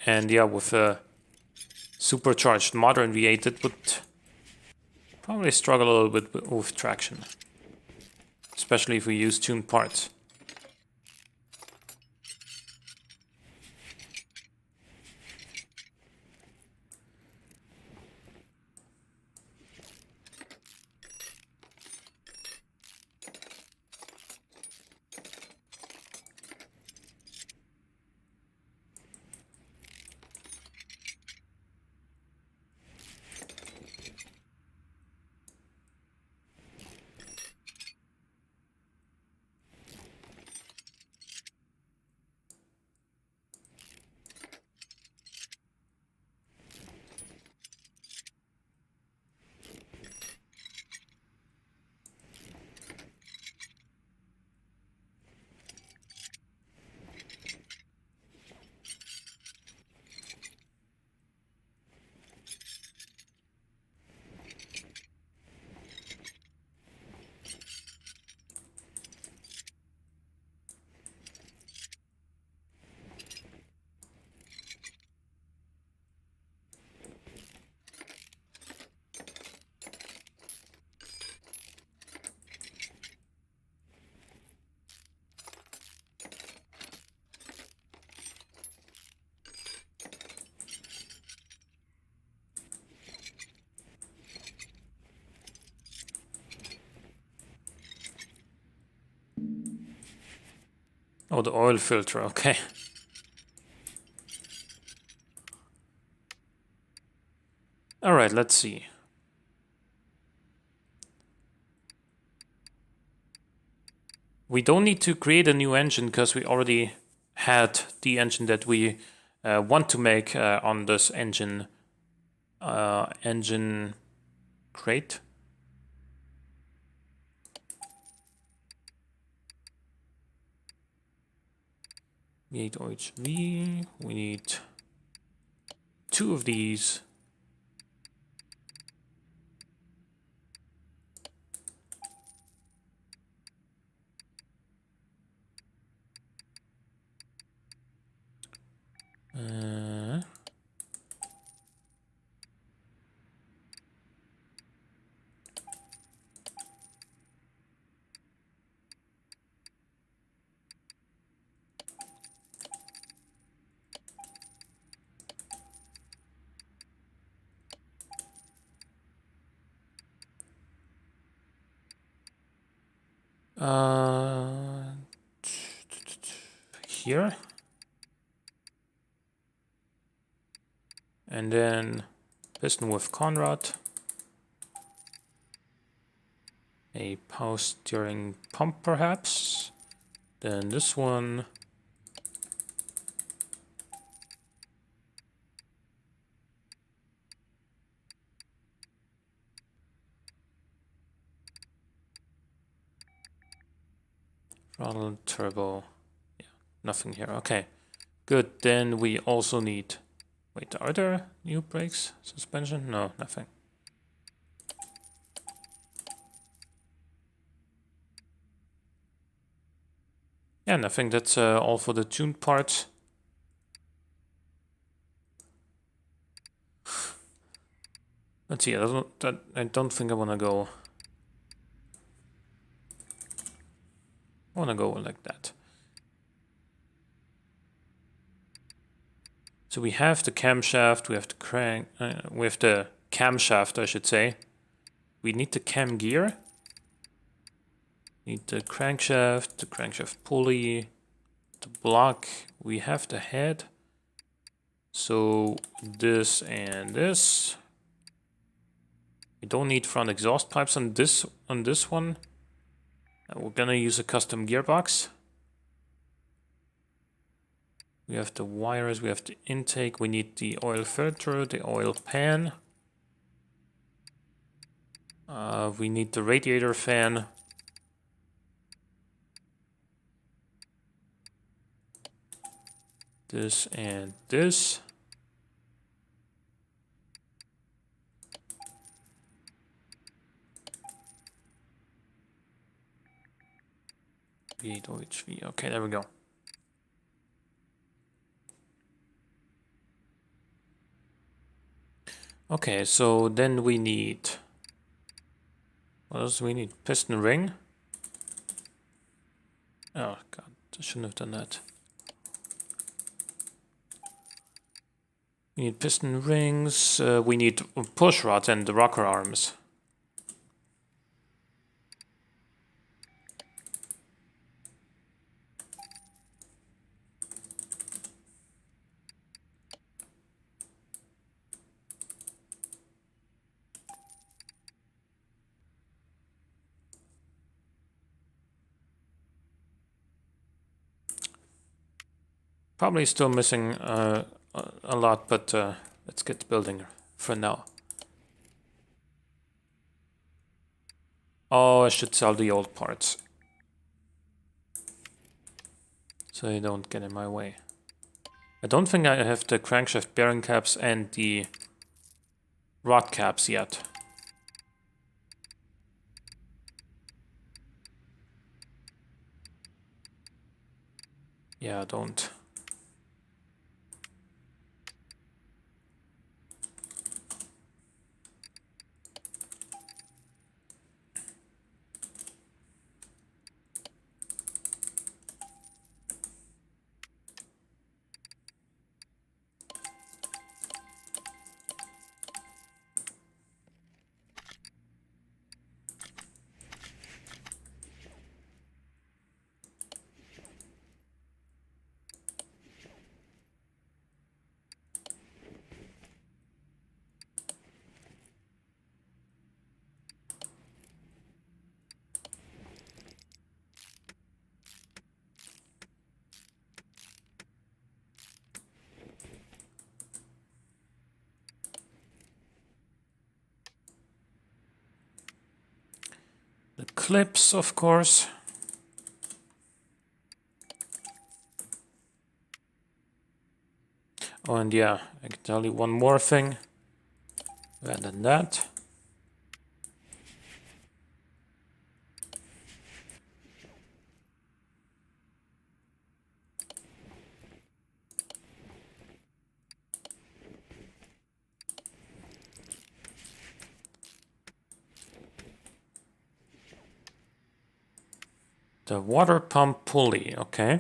And yeah, with a supercharged modern V8, it would probably struggle a little bit with traction, especially if we use tuned parts. Oh, the oil filter, okay. Alright, let's see. We don't need to create a new engine because we already had the engine that we want to make on this engine crate. We need OHV, we need 2 of these. Here. And then piston with Conrad. A power steering pump perhaps. Then this one. Throttle, turbo. Yeah, nothing here. Okay, good. Then we also need... Wait, are there new brakes? Suspension? No, nothing. Yeah, and I think that's all for the tuned parts. Let's see, I don't think I want to go... I want to go like that. So we have the camshaft, we have the crank, we have the camshaft, I should say. We need the cam gear. Need the crankshaft pulley, the block. We have the head. So this and this. We don't need front exhaust pipes on this one. We're gonna use a custom gearbox. We have the wires, we have the intake, we need the oil filter, the oil pan. We need the radiator fan. This and this. V8 OHV. Okay, there we go. Okay, so then we need... What else do we need? Piston ring. Oh god, I shouldn't have done that. We need piston rings. We need push rods and the rocker arms. Probably still missing a lot, but let's get building for now. Oh, I should sell the old parts, so they don't get in my way. I don't think I have the crankshaft bearing caps and the rod caps yet. Yeah, I don't. The clips, of course. Oh, and yeah, I can tell you one more thing. Rather than that. The water pump pulley, okay.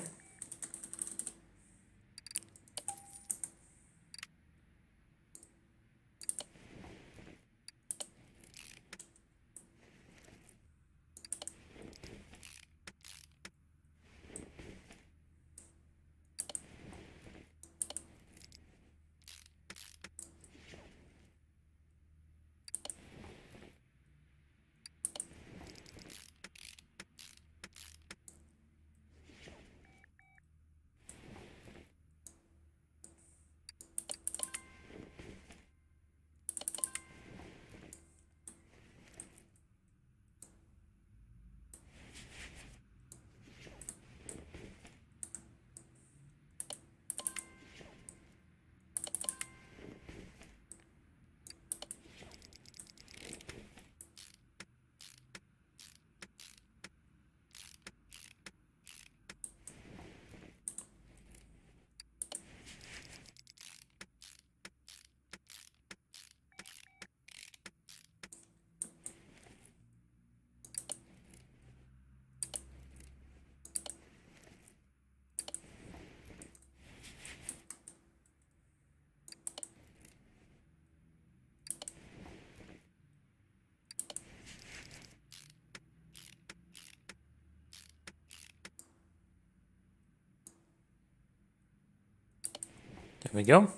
There we go.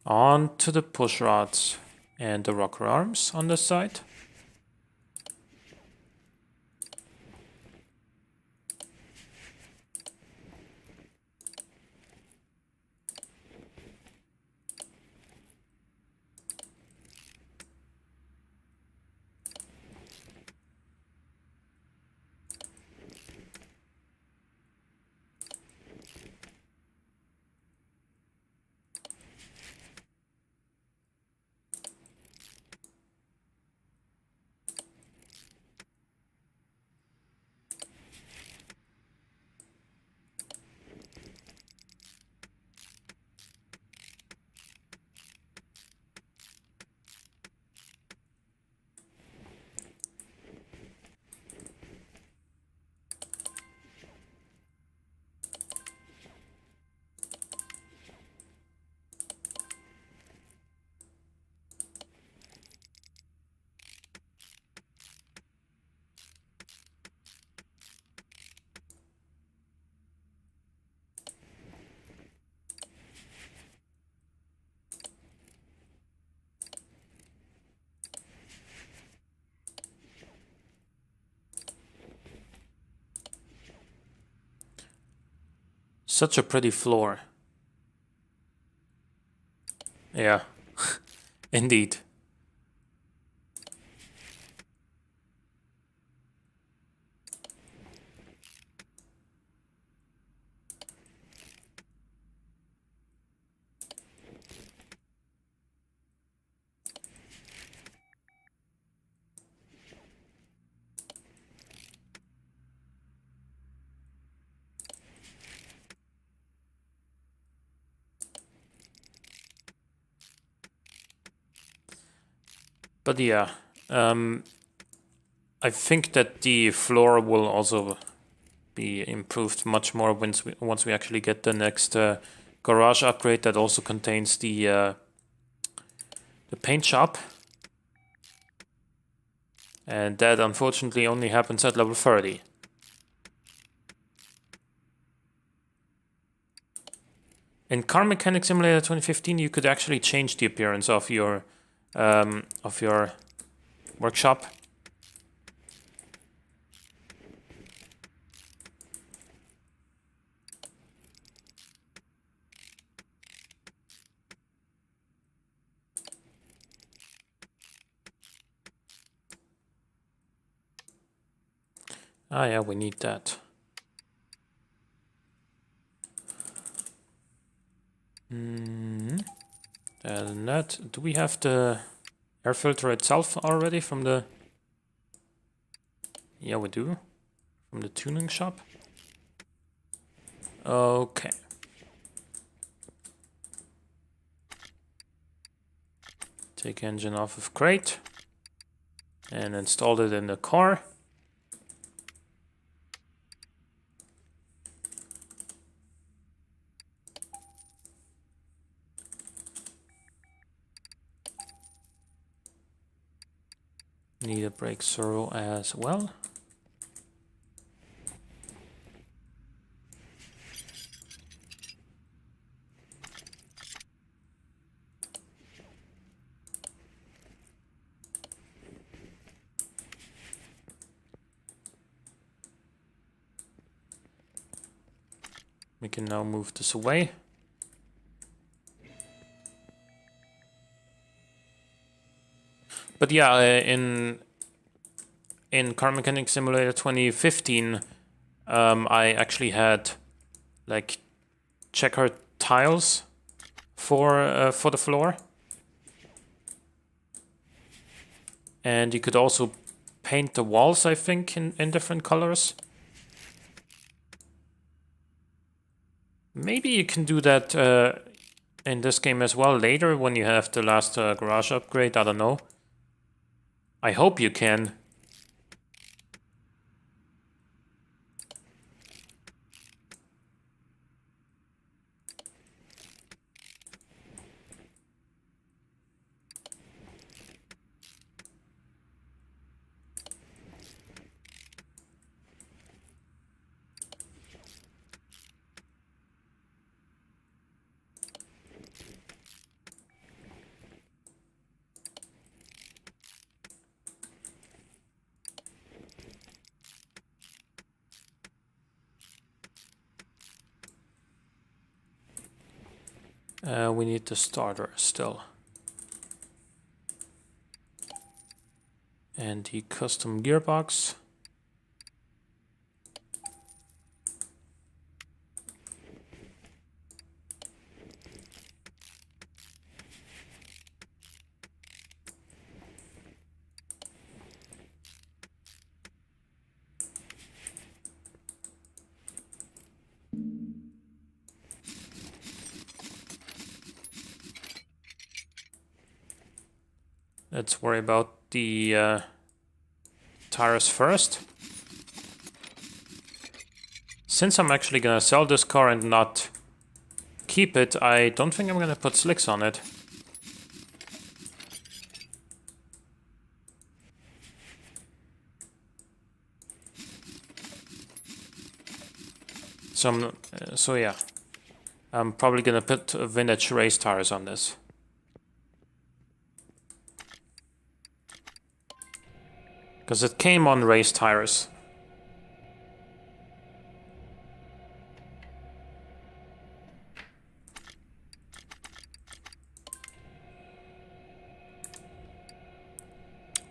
On to the push rods and the rocker arms on this side. Such a pretty floor. Yeah, indeed. But yeah, I think that the floor will also be improved much more once we actually get the next garage upgrade that also contains the paint shop. And that unfortunately only happens at level 30. In Car Mechanic Simulator 2015, you could actually change the appearance of your workshop. Ah, yeah, we need that. And that. Do we have the air filter itself already from the... Yeah, we do. From the tuning shop. Okay. Take engine off of crate. And install it in the car. Need a brake servo as well. We can now move this away. But yeah, in Car Mechanic Simulator 2015, I actually had like checker tiles for the floor, and you could also paint the walls, I think, in different colors. Maybe you can do that in this game as well later when you have the last garage upgrade. I don't know. I hope you can. We need the starter still. And the custom gearbox. Let's worry about the tires first. Since I'm actually gonna sell this car and not keep it, I don't think I'm gonna put slicks on it. So yeah, I'm probably gonna put vintage race tires on this. Because it came on race tires.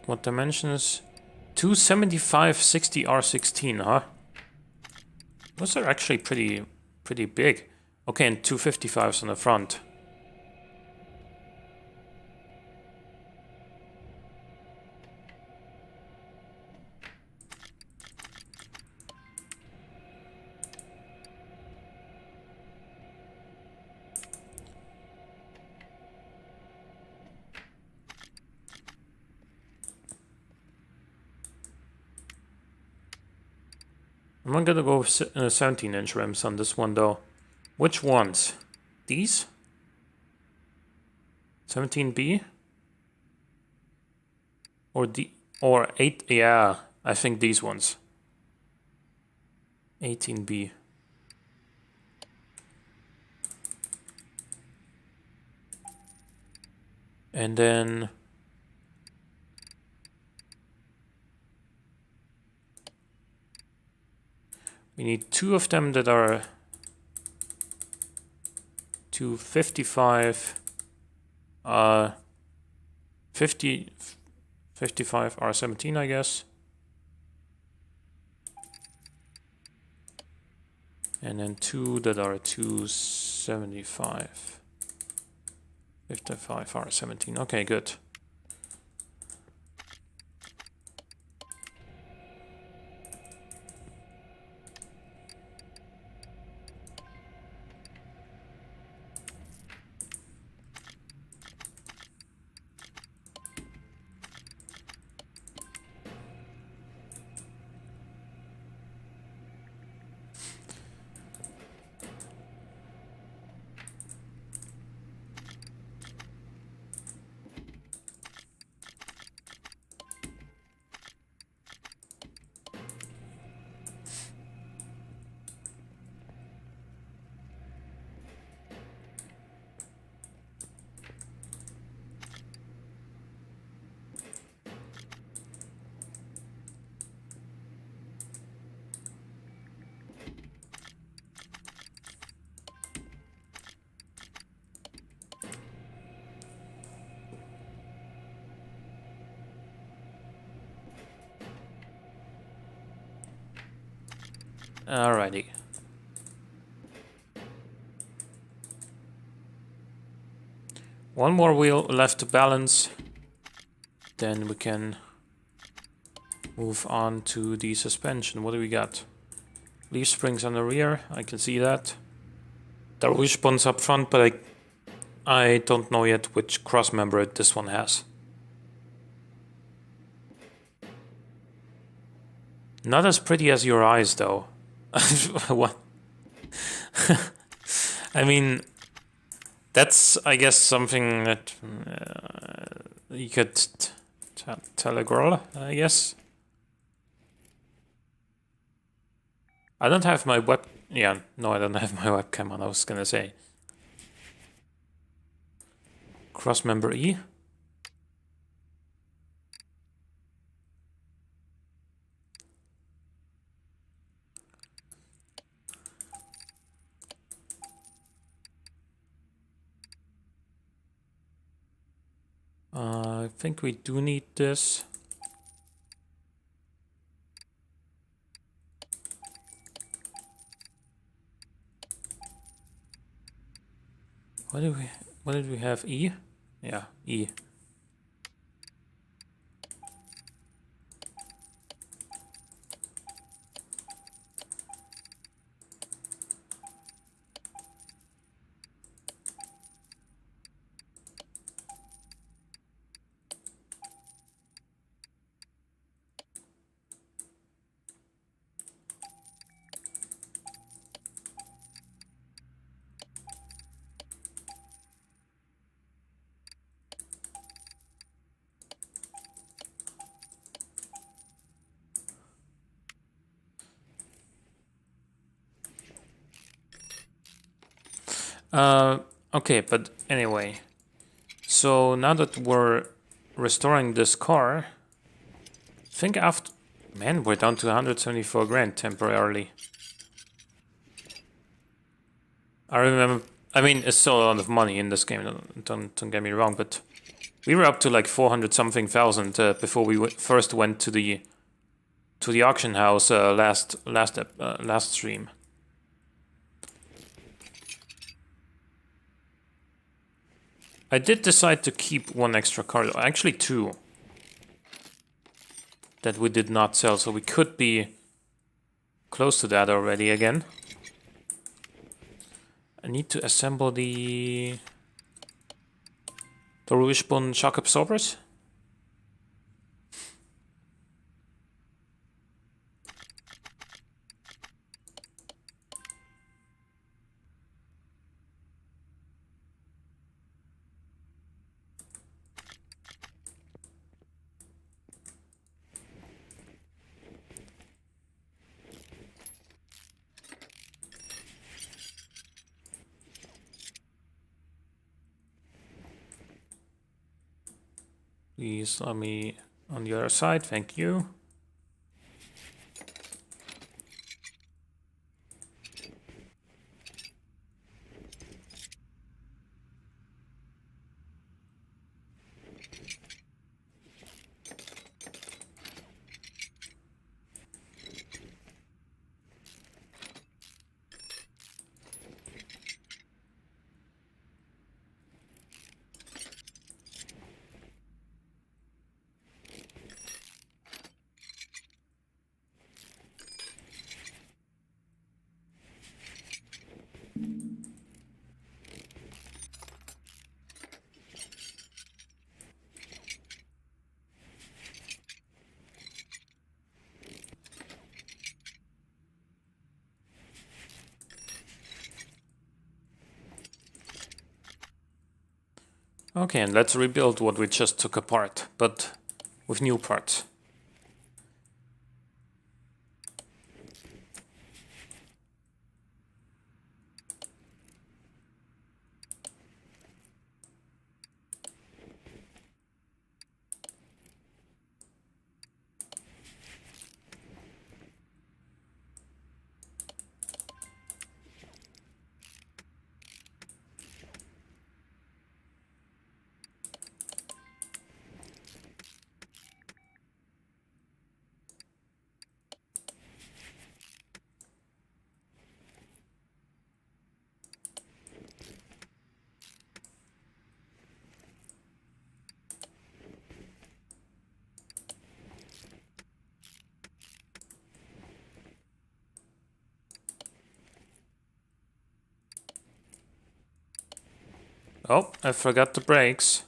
What dimensions? 275/60 R16, huh? Those are actually pretty big. Okay, and 255s on the front. I'm not gonna go with 17-inch rims on this one though. Which ones? These? 17B? Or 8? Yeah, I think these ones. 18B. And then we need two of them that are 255 55 R17, I guess. And then two that are 275 55 R17. Okay, good. Alrighty. One more wheel left to balance. Then we can move on to the suspension. What do we got? Leaf springs on the rear. I can see that. There are wishbones up front, but I don't know yet which cross member this one has. Not as pretty as your eyes, though. What? I mean, that's, I guess, something that you could tell a girl, I guess. I don't have my yeah, no, I don't have my webcam on, I was gonna say. Cross member E. I think we do need this. What did we have? E? Yeah, E. Okay, but anyway. So now that we're restoring this car, I think after... Man, we're down to 174 grand temporarily. I remember... I mean, it's still a lot of money in this game, don't get me wrong, but... We were up to like 400-something thousand before we first went to the auction house last stream. I did decide to keep one extra car, actually two, that we did not sell, so we could be close to that already again. I need to assemble the Wishbone shock absorbers. Please let me on the other side, thank you. Okay, and let's rebuild what we just took apart, but with new parts. Oh, I forgot the brakes.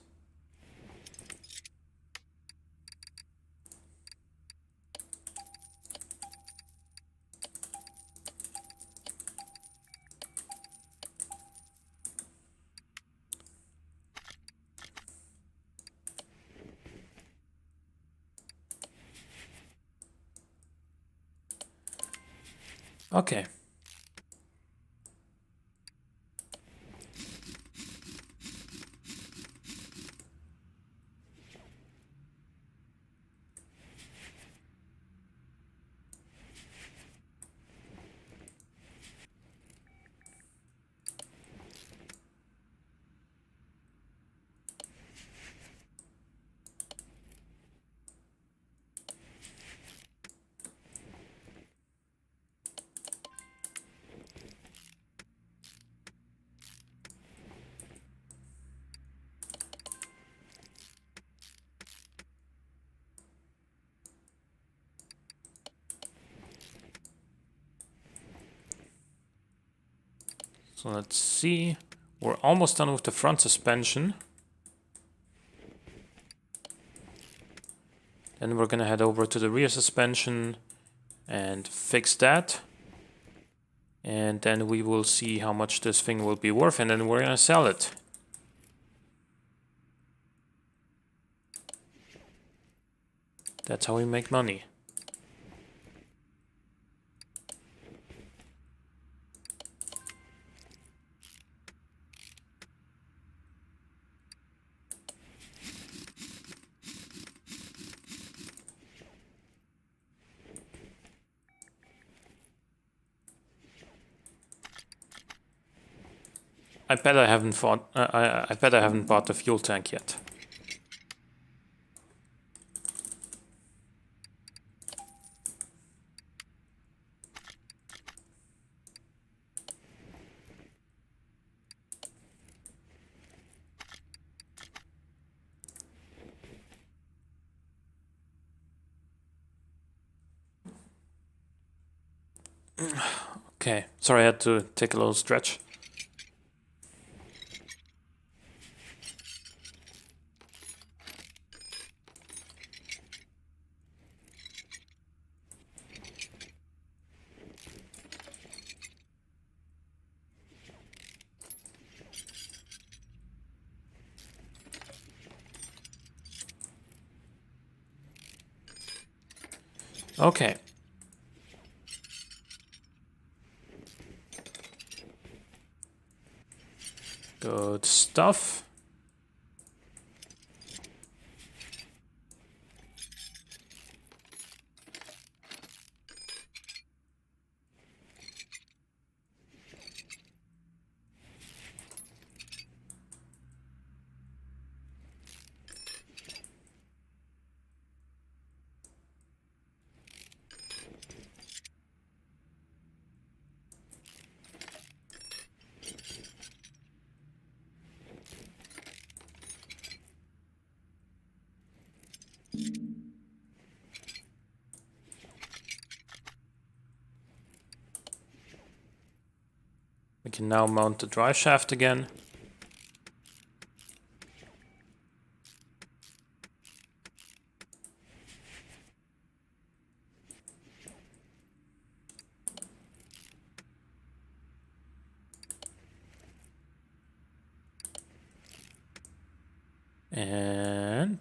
Okay. So let's see. We're almost done with the front suspension. Then we're gonna head over to the rear suspension and fix that. And then we will see how much this thing will be worth, and then we're gonna sell it. That's how we make money. I bet I haven't bought. I bet I haven't bought the fuel tank yet. Okay, sorry, I had to take a little stretch. Okay. Good stuff. We can now mount the drive shaft again. And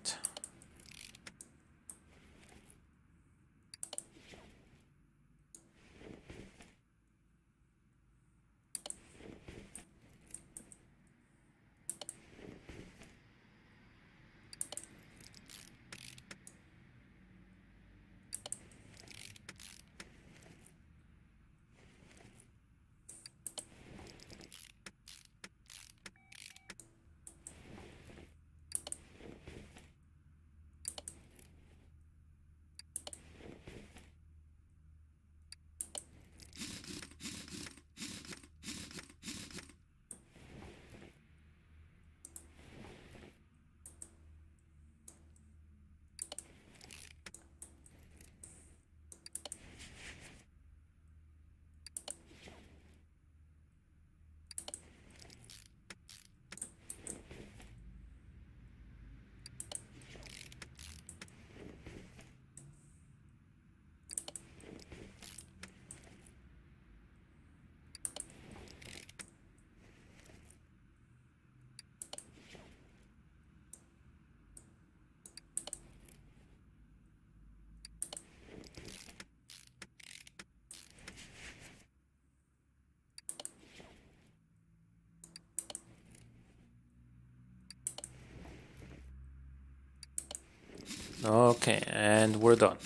okay, and we're done.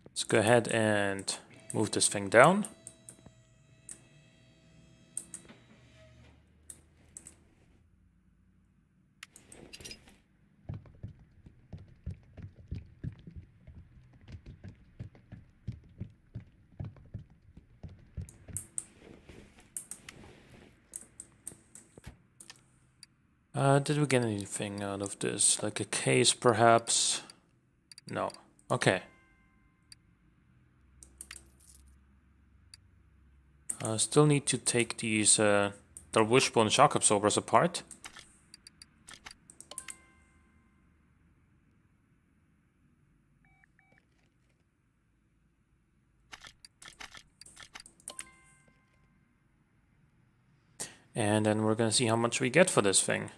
Let's go ahead and move this thing down. Did we get anything out of this? Like a case, perhaps? No. Okay. Still need to take these the wishbone shock absorbers apart. And then we're gonna see how much we get for this thing.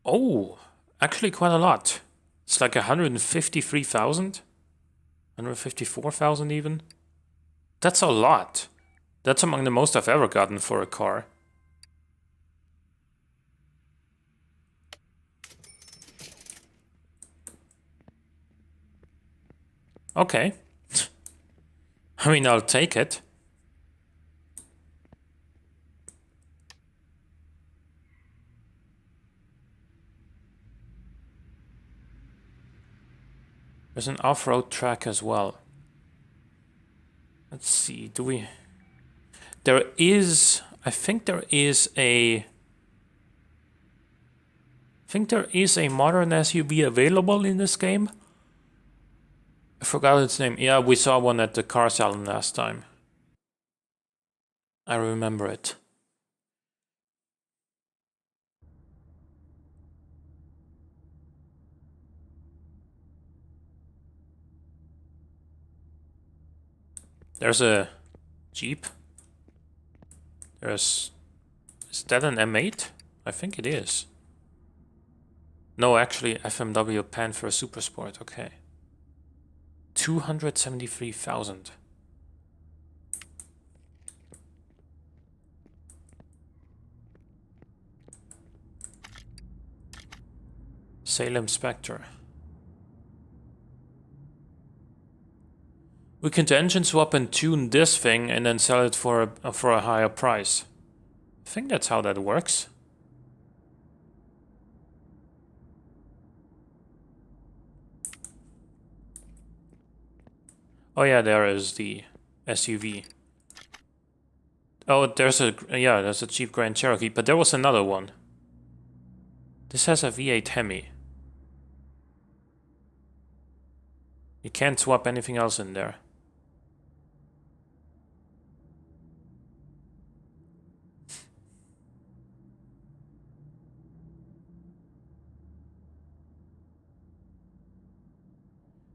Oh, actually quite a lot. It's like 153,000? 154,000 even? That's a lot. That's among the most I've ever gotten for a car. Okay. I mean, I'll take it. There's an off-road track as well. Let's see, do we... There is... I think there is a modern SUV available in this game. I forgot its name. Yeah, we saw one at the car salon last time. I remember it. There's a Jeep. Is that an M8? I think it is. No, actually, FMW Panther Supersport. Okay. 273,000. Salem Spectre. We can engine swap and tune this thing and then sell it for a higher price. I think that's how that works. Oh yeah, there is the SUV. Oh, there's a Jeep Grand Cherokee, but there was another one. This has a V8 Hemi. You can't swap anything else in there.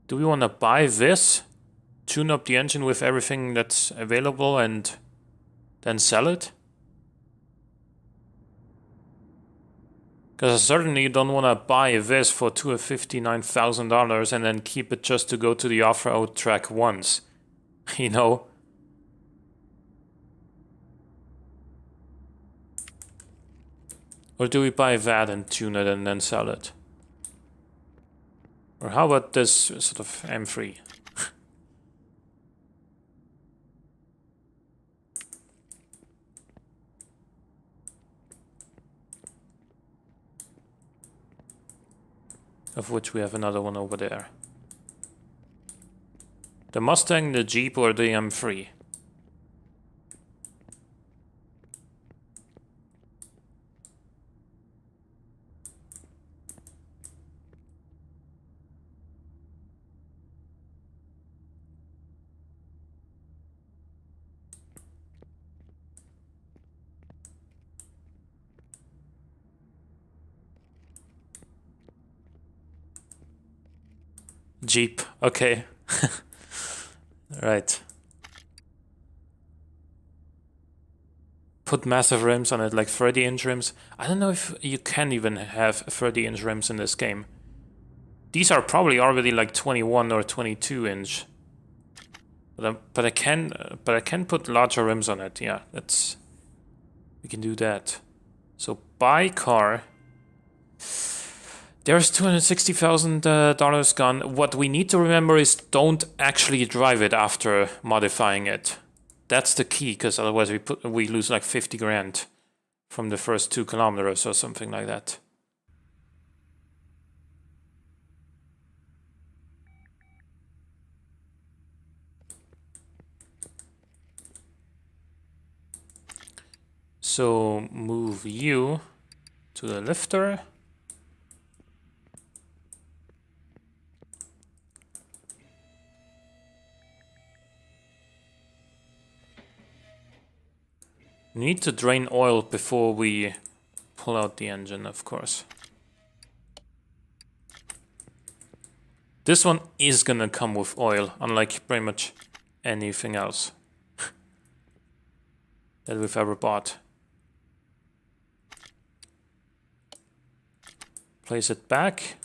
Do we want to buy this, tune up the engine with everything that's available, and then sell it? Because I certainly don't want to buy this for $259,000 and then keep it just to go to the off-road track once. You know? Or do we buy that and tune it and then sell it? Or how about this sort of M3? Of which we have another one over there. The Mustang, the Jeep, or the M3? Jeep, okay. Right. Put massive rims on it, like 30-inch rims. I don't know if you can even have 30-inch rims in this game. These are probably already like 21 or 22-inch. But I can put larger rims on it. Yeah, we can do that. So buy car. There's $260,000 gone. What we need to remember is don't actually drive it after modifying it. That's the key, because otherwise we lose like 50 grand from the first 2 kilometers or something like that. So move you to the lifter. Need to drain oil before we pull out the engine, of course. This one is gonna come with oil, unlike pretty much anything else that we've ever bought. Place it back.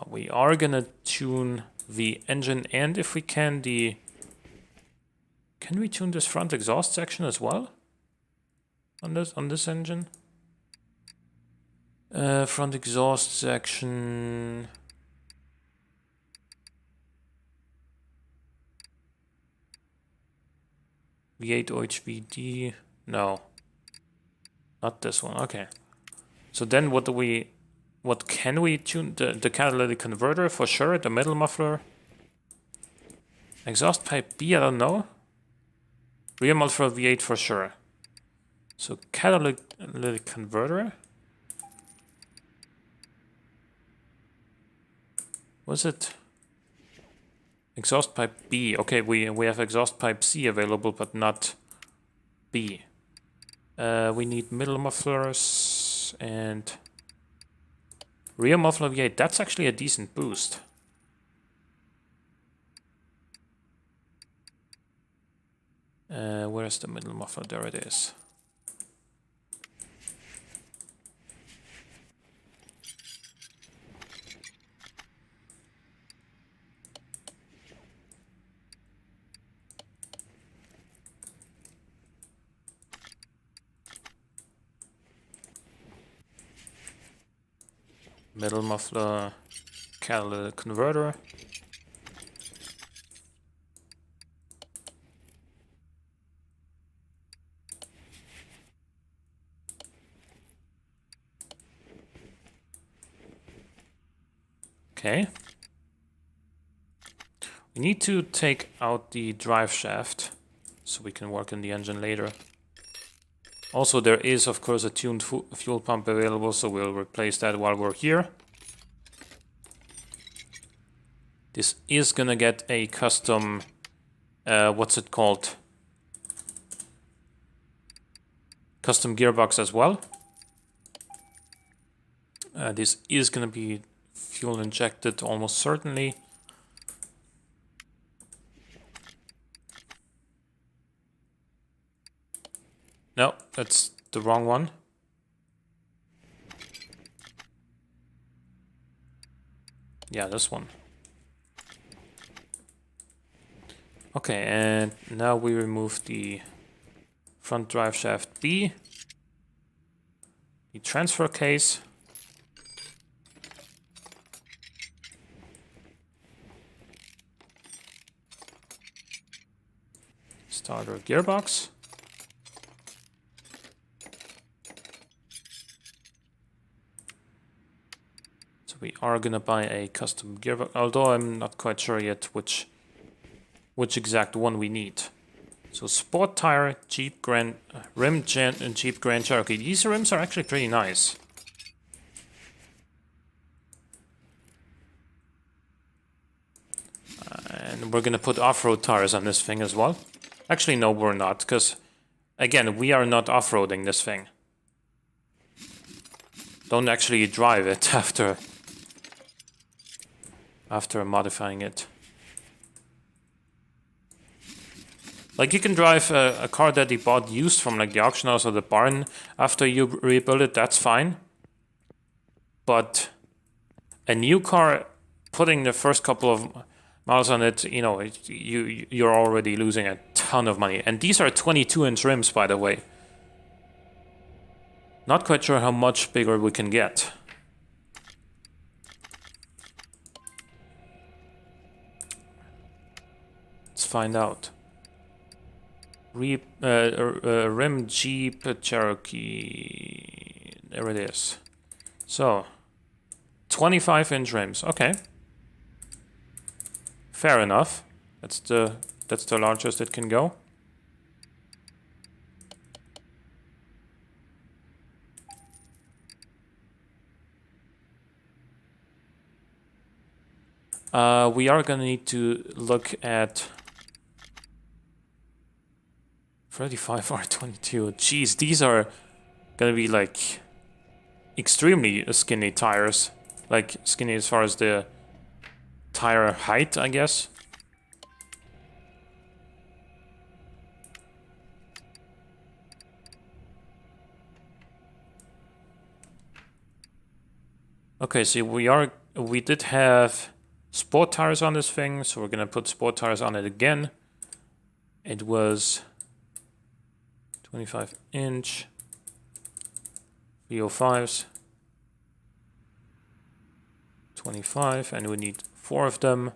We are gonna tune the engine, and if we can, can we tune this front exhaust section as well? On this engine? Front exhaust section. V8 OHVD. No. Not this one. Okay. So then what can we tune? The catalytic converter for sure, the middle muffler. Exhaust pipe B, I don't know. Rear muffler V8 for sure. So catalytic converter. Was it? Exhaust pipe B. Okay, we have exhaust pipe C available, but not B. We need middle mufflers and rear muffler V8. That's actually a decent boost. Where's the middle muffler? There it is. Middle muffler, catalytic converter. Okay. We need to take out the drive shaft so we can work on the engine later. Also, there is, of course, a tuned fuel pump available, so we'll replace that while we're here. This is gonna get a custom, what's it called? Custom gearbox as well. This is gonna be fuel injected almost certainly. No, that's the wrong one. Yeah, this one. Okay, and now we remove the front drive shaft B, the transfer case, starter gearbox. So we are gonna buy a custom gearbox, although I'm not quite sure yet which exact one we need. So sport tire, Jeep Grand rim, and Jeep Grand Cherokee. These rims are actually pretty nice. And we're gonna put off-road tires on this thing as well. Actually, no, we're not, because again, we are not off-roading this thing. Don't actually drive it after modifying it. Like, you can drive a car that you bought used from like the auction house or the barn after you rebuild it, that's fine. But a new car, putting the first couple of miles on it, you know, you're already losing a ton of money. And these are 22-inch rims, by the way. Not quite sure how much bigger we can get. Let's find out. Rim Jeep Cherokee. There it is. So, 25-inch rims. Okay. Fair enough. That's the largest it can go. we are gonna need to look at 35 R22. Jeez, these are gonna be like extremely skinny tires. Like skinny as far as the tire height, I guess. Okay, so we did have sport tires on this thing, so we're gonna put sport tires on it again. It was 25-inch 305s, 25, and we need 4 of them.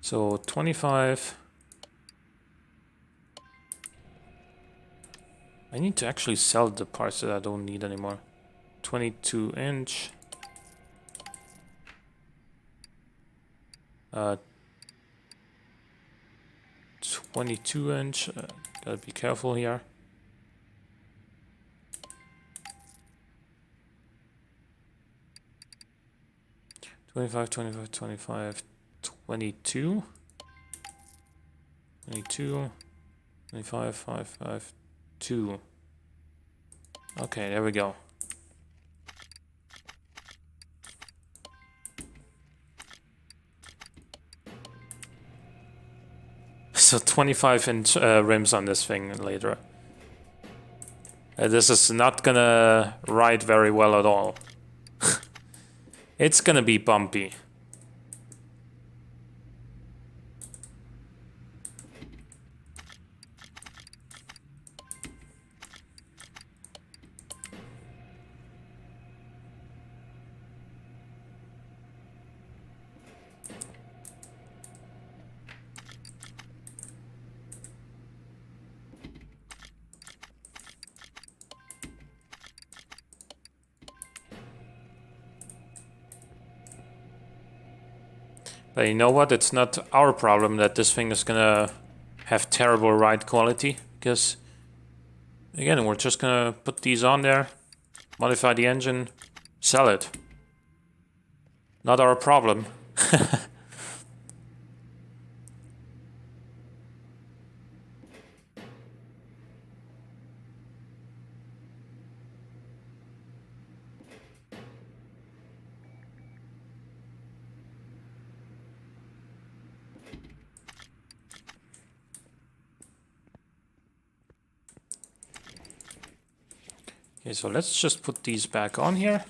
So 25. I need to actually sell the parts that I don't need anymore. 22-inch. 22-inch. Gotta be careful here. $25, $25, $25, $22, $22, $25, $5, $5, $2. Okay, there we go. So 25-inch rims on this thing later. This is not gonna ride very well at all. It's gonna be bumpy. But you know what? It's not our problem that this thing is gonna have terrible ride quality, because again, we're just gonna put these on there, modify the engine, sell it. Not our problem. Okay, so let's just put these back on here.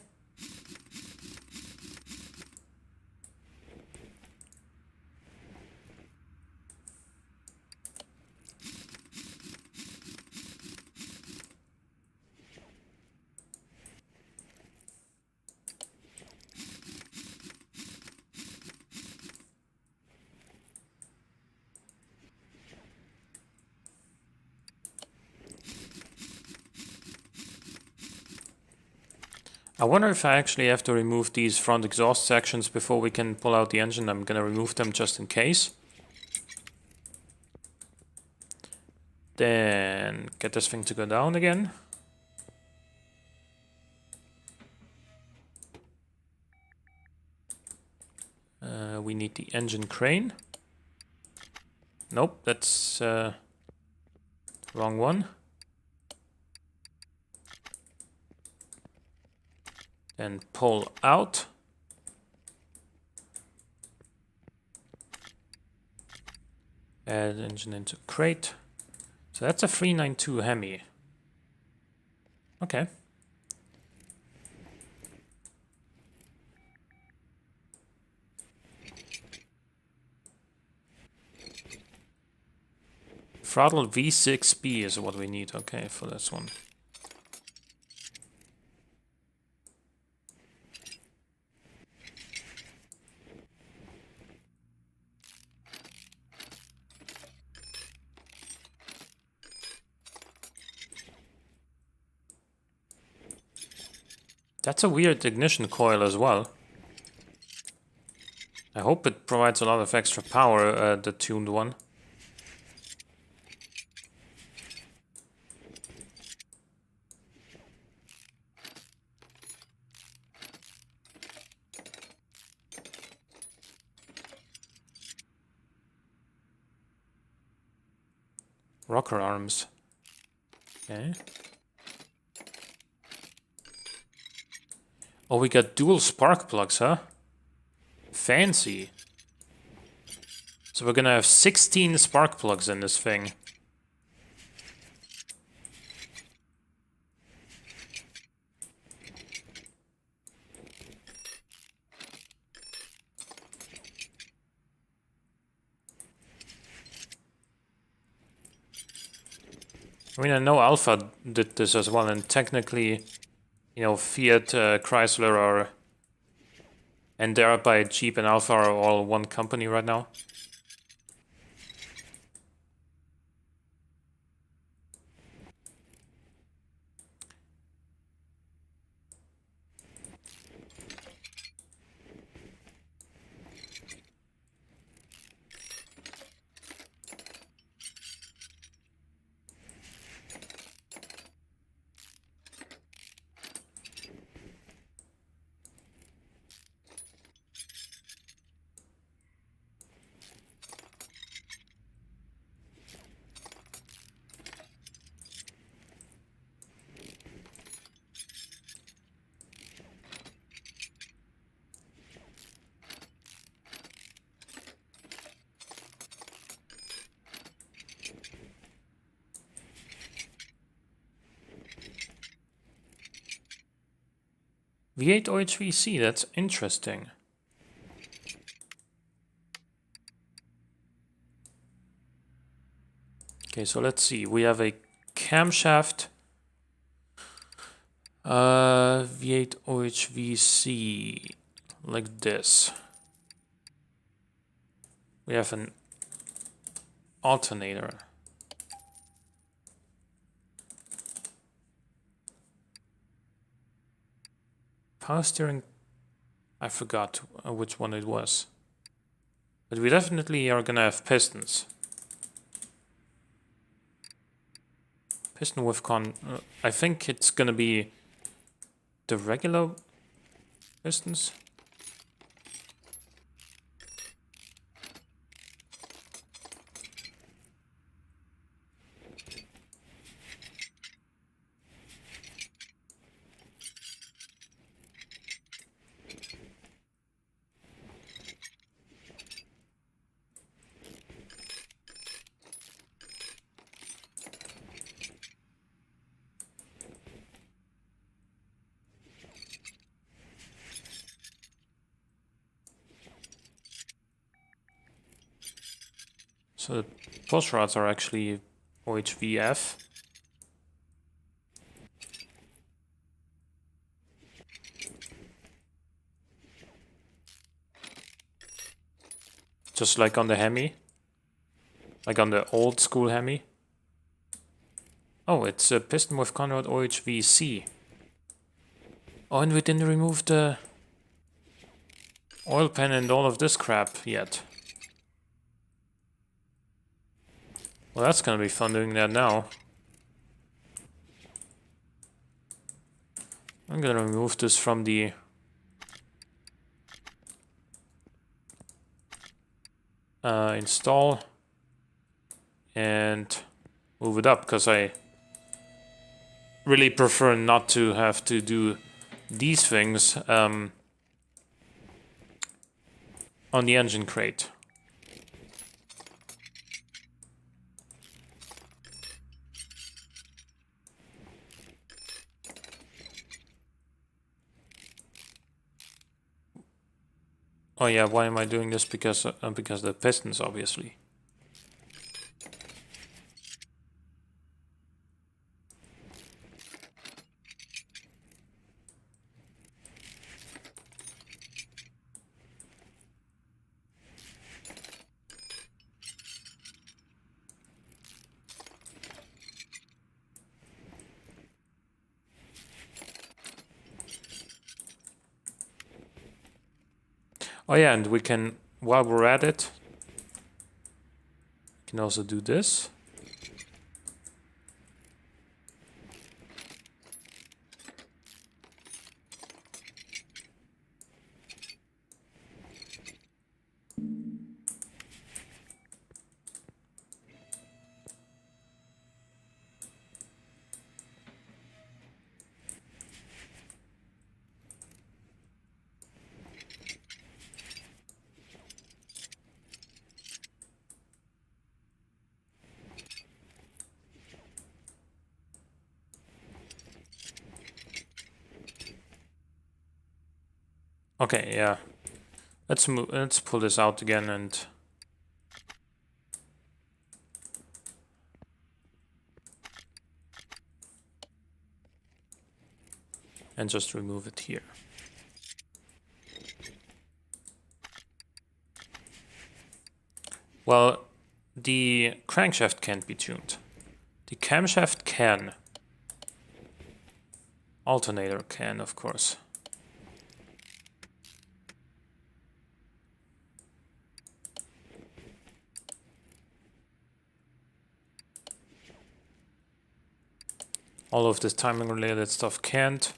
I wonder if I actually have to remove these front exhaust sections before we can pull out the engine. I'm gonna remove them just in case. Then get this thing to go down again. We need the engine crane. Nope, that's wrong one. Then pull out. Add engine into crate. So that's a 392 Hemi. Okay. Throttle V6B is what we need, okay, for this one. That's a weird ignition coil as well. I hope it provides a lot of extra power, the tuned one. Rocker arms. Okay. Oh, we got dual spark plugs, huh? Fancy. So we're gonna have 16 spark plugs in this thing. I mean, I know Alpha did this as well, and technically, you know, Fiat, Chrysler are, and thereby Jeep and Alpha are all one company right now. V8 OHVC, that's interesting. Okay, so let's see. We have a camshaft V8 OHVC like this. We have an alternator. Power steering, I forgot which one it was. But we definitely are gonna have pistons. Piston with I think it's gonna be the regular pistons. So the push rods are actually OHVF. Just like on the Hemi. Like on the old school Hemi. Oh, it's a piston with Conrad OHVC. Oh, and we didn't remove the oil pan and all of this crap yet. Well, that's gonna be fun doing that now. I'm gonna remove this from the install and move it up, because I really prefer not to have to do these things on the engine crate. Oh yeah, why am I doing this? Because the pistons, obviously. Oh yeah, and we can while we're at it, we can also do this. Okay, yeah. Let's pull this out again and just remove it here. Well, the crankshaft can't be tuned. The camshaft can. Alternator can, of course. All of this timing related stuff can't.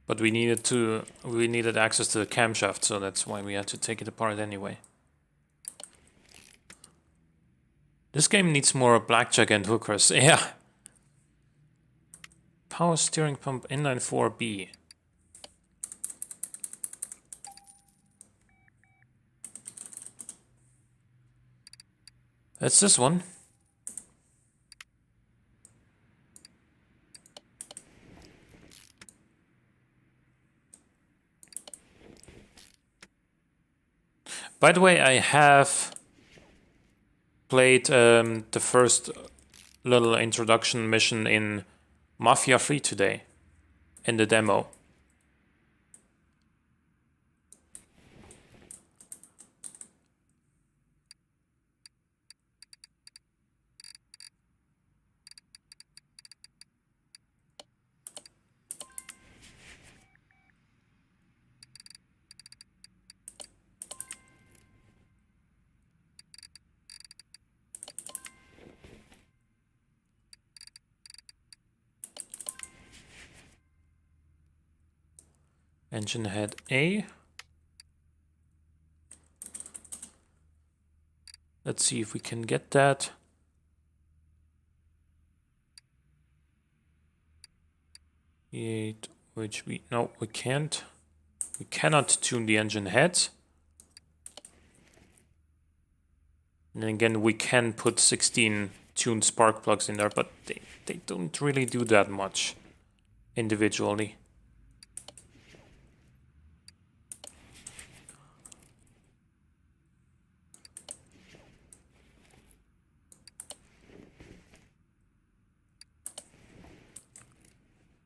But we needed access to the camshaft, so that's why we had to take it apart anyway. This game needs more blackjack and hookers. Yeah. Power steering pump inline 4B. That's this one. By the way, I have played the first little introduction mission in Mafia 3 today, in the demo. Engine head A. Let's see if we can get that. No, we can't. We cannot tune the engine heads. And then again, we can put 16 tuned spark plugs in there, but they don't really do that much individually.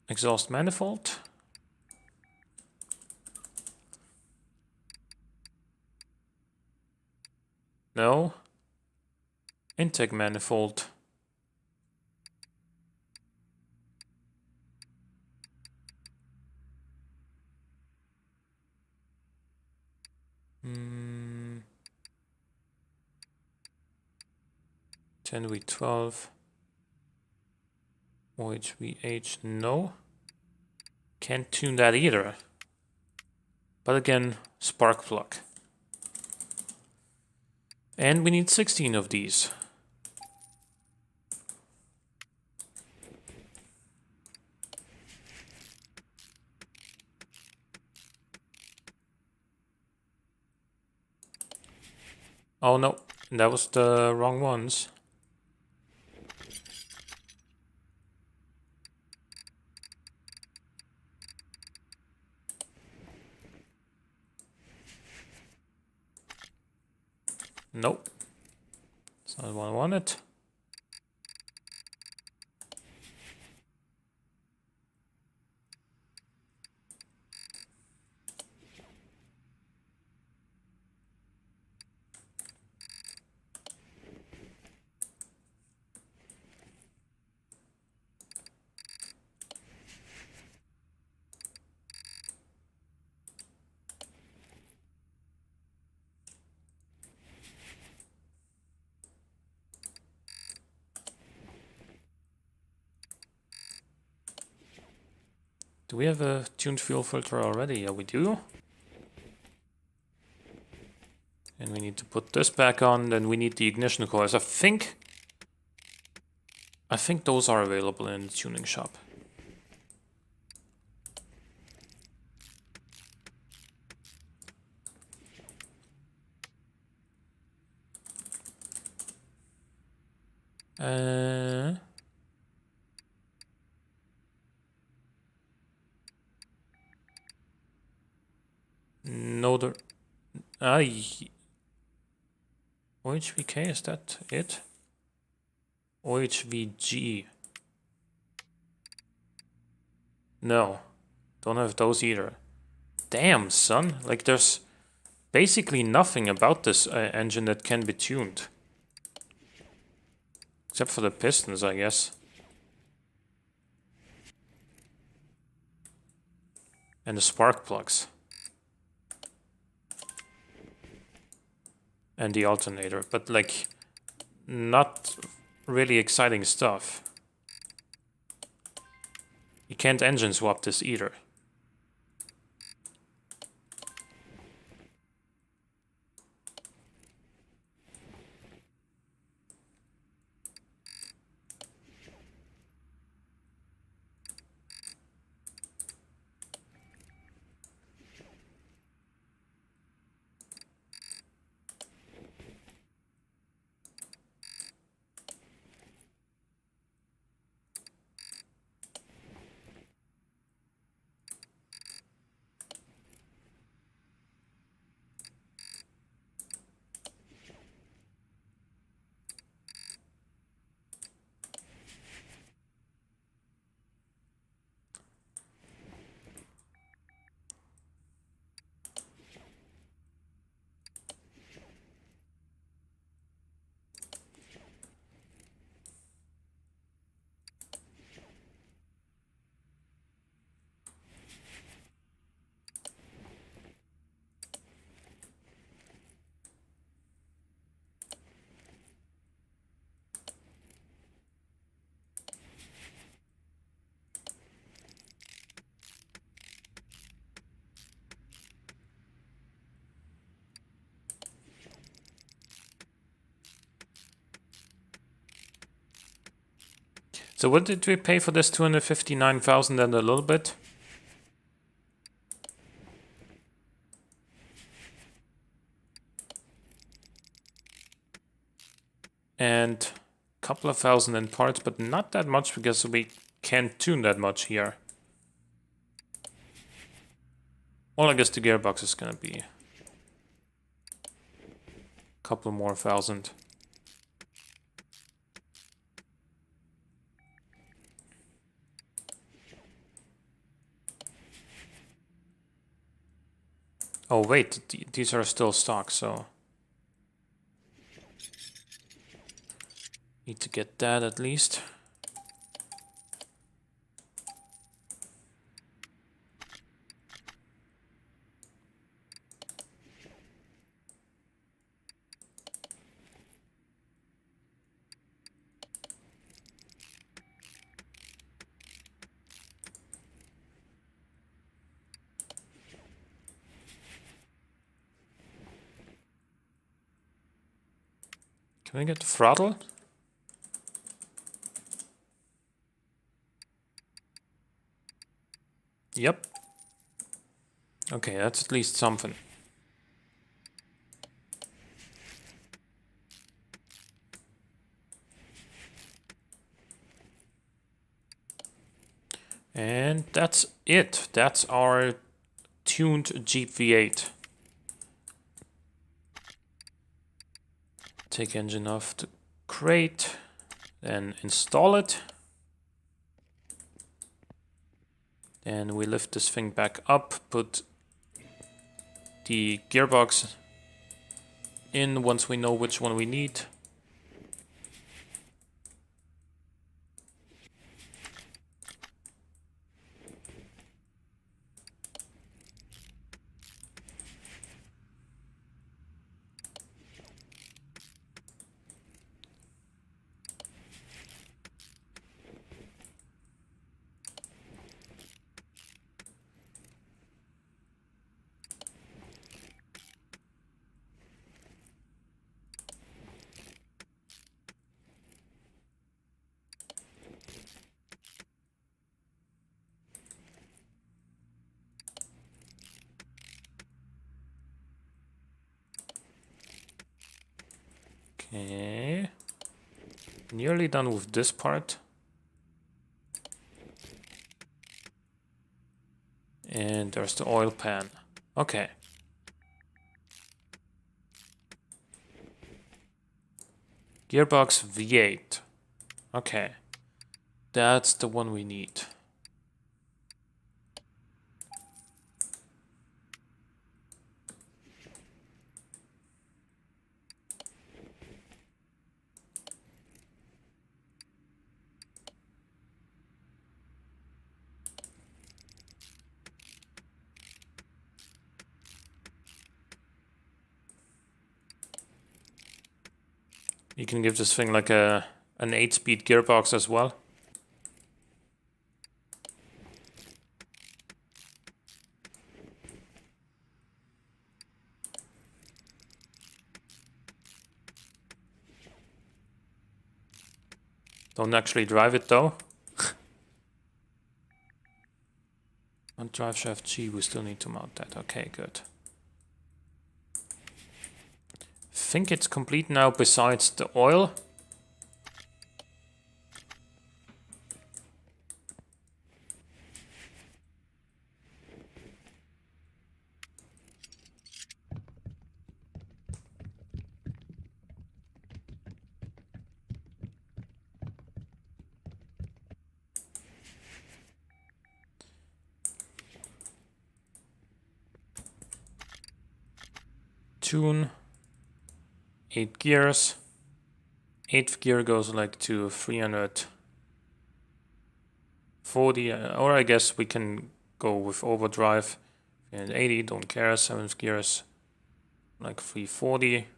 Exhaust manifold. No. Intake manifold. Hmm. 10V12. OHVH, no. Can't tune that either. But again, spark plug. And we need 16 of these. Oh no, that was the wrong ones. Nope. That's not what I wanted. Do we have a tuned fuel filter already? Yeah, we do. And we need to put this back on. Then we need the ignition coils. I think those are available in the tuning shop. No, there. OHVK, is that it? OHVG. No, don't have those either. Damn, son. Like, there's basically nothing about this engine that can be tuned. Except for the pistons, I guess. And the spark plugs. And the alternator. But, like, not really exciting stuff. You can't engine swap this either. So what did we pay for this 259,000 and a little bit? And a couple of thousand in parts, but not that much because we can't tune that much here. Well, I guess the gearbox is gonna be a couple more thousand. Oh wait, these are still stock, so need to get that at least. Can we get the throttle? Yep. Okay, that's at least something. And that's it. That's our tuned Jeep V8. Take engine off the crate, then install it. Then we lift this thing back up, put the gearbox in once we know which one we need. Okay. Nearly done with this part. And there's the oil pan. Okay. Gearbox V8. Okay. That's the one we need. You can give this thing like an 8-speed gearbox as well. Don't actually drive it though. On drive shaft G, we still need to mount that. Okay, good. Think it's complete now besides the oil. Tune. 8 gears. 8th gear goes like to 340, or I guess we can go with overdrive. And 80, don't care. 7th gears like 340.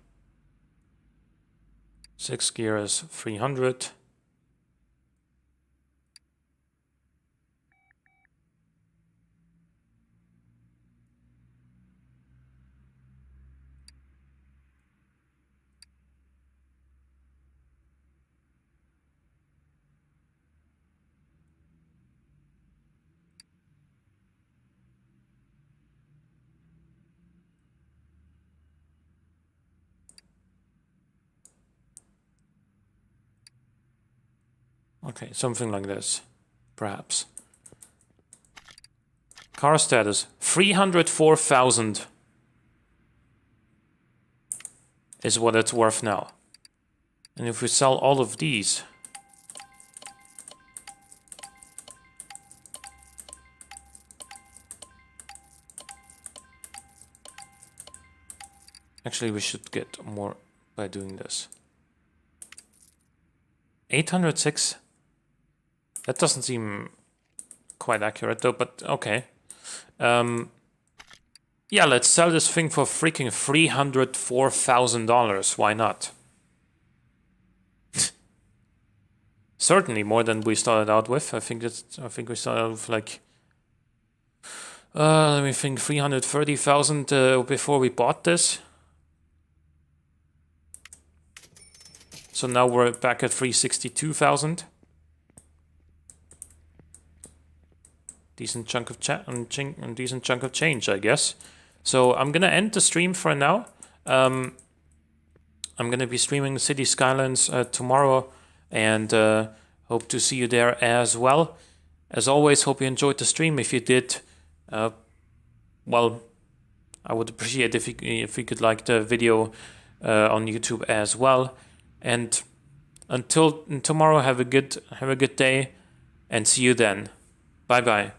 6th gear is 300. Okay, something like this, perhaps. Car status, 304,000 is what it's worth now. And if we sell all of these, actually we should get more by doing this. 806. That doesn't seem quite accurate though, but okay. Yeah, let's sell this thing for freaking $304,000. Why not? Certainly more than we started out with. I think we started out with like let me think, 330,000 before we bought this. So now we're back at 362,000. Decent chunk of decent chunk of change, I guess. So I'm gonna end the stream for now. I'm gonna be streaming City Skylines tomorrow, and hope to see you there as well. As always, hope you enjoyed the stream. If you did, well, I would appreciate if you could like the video on YouTube as well. And until tomorrow, have a good day, and see you then. Bye bye.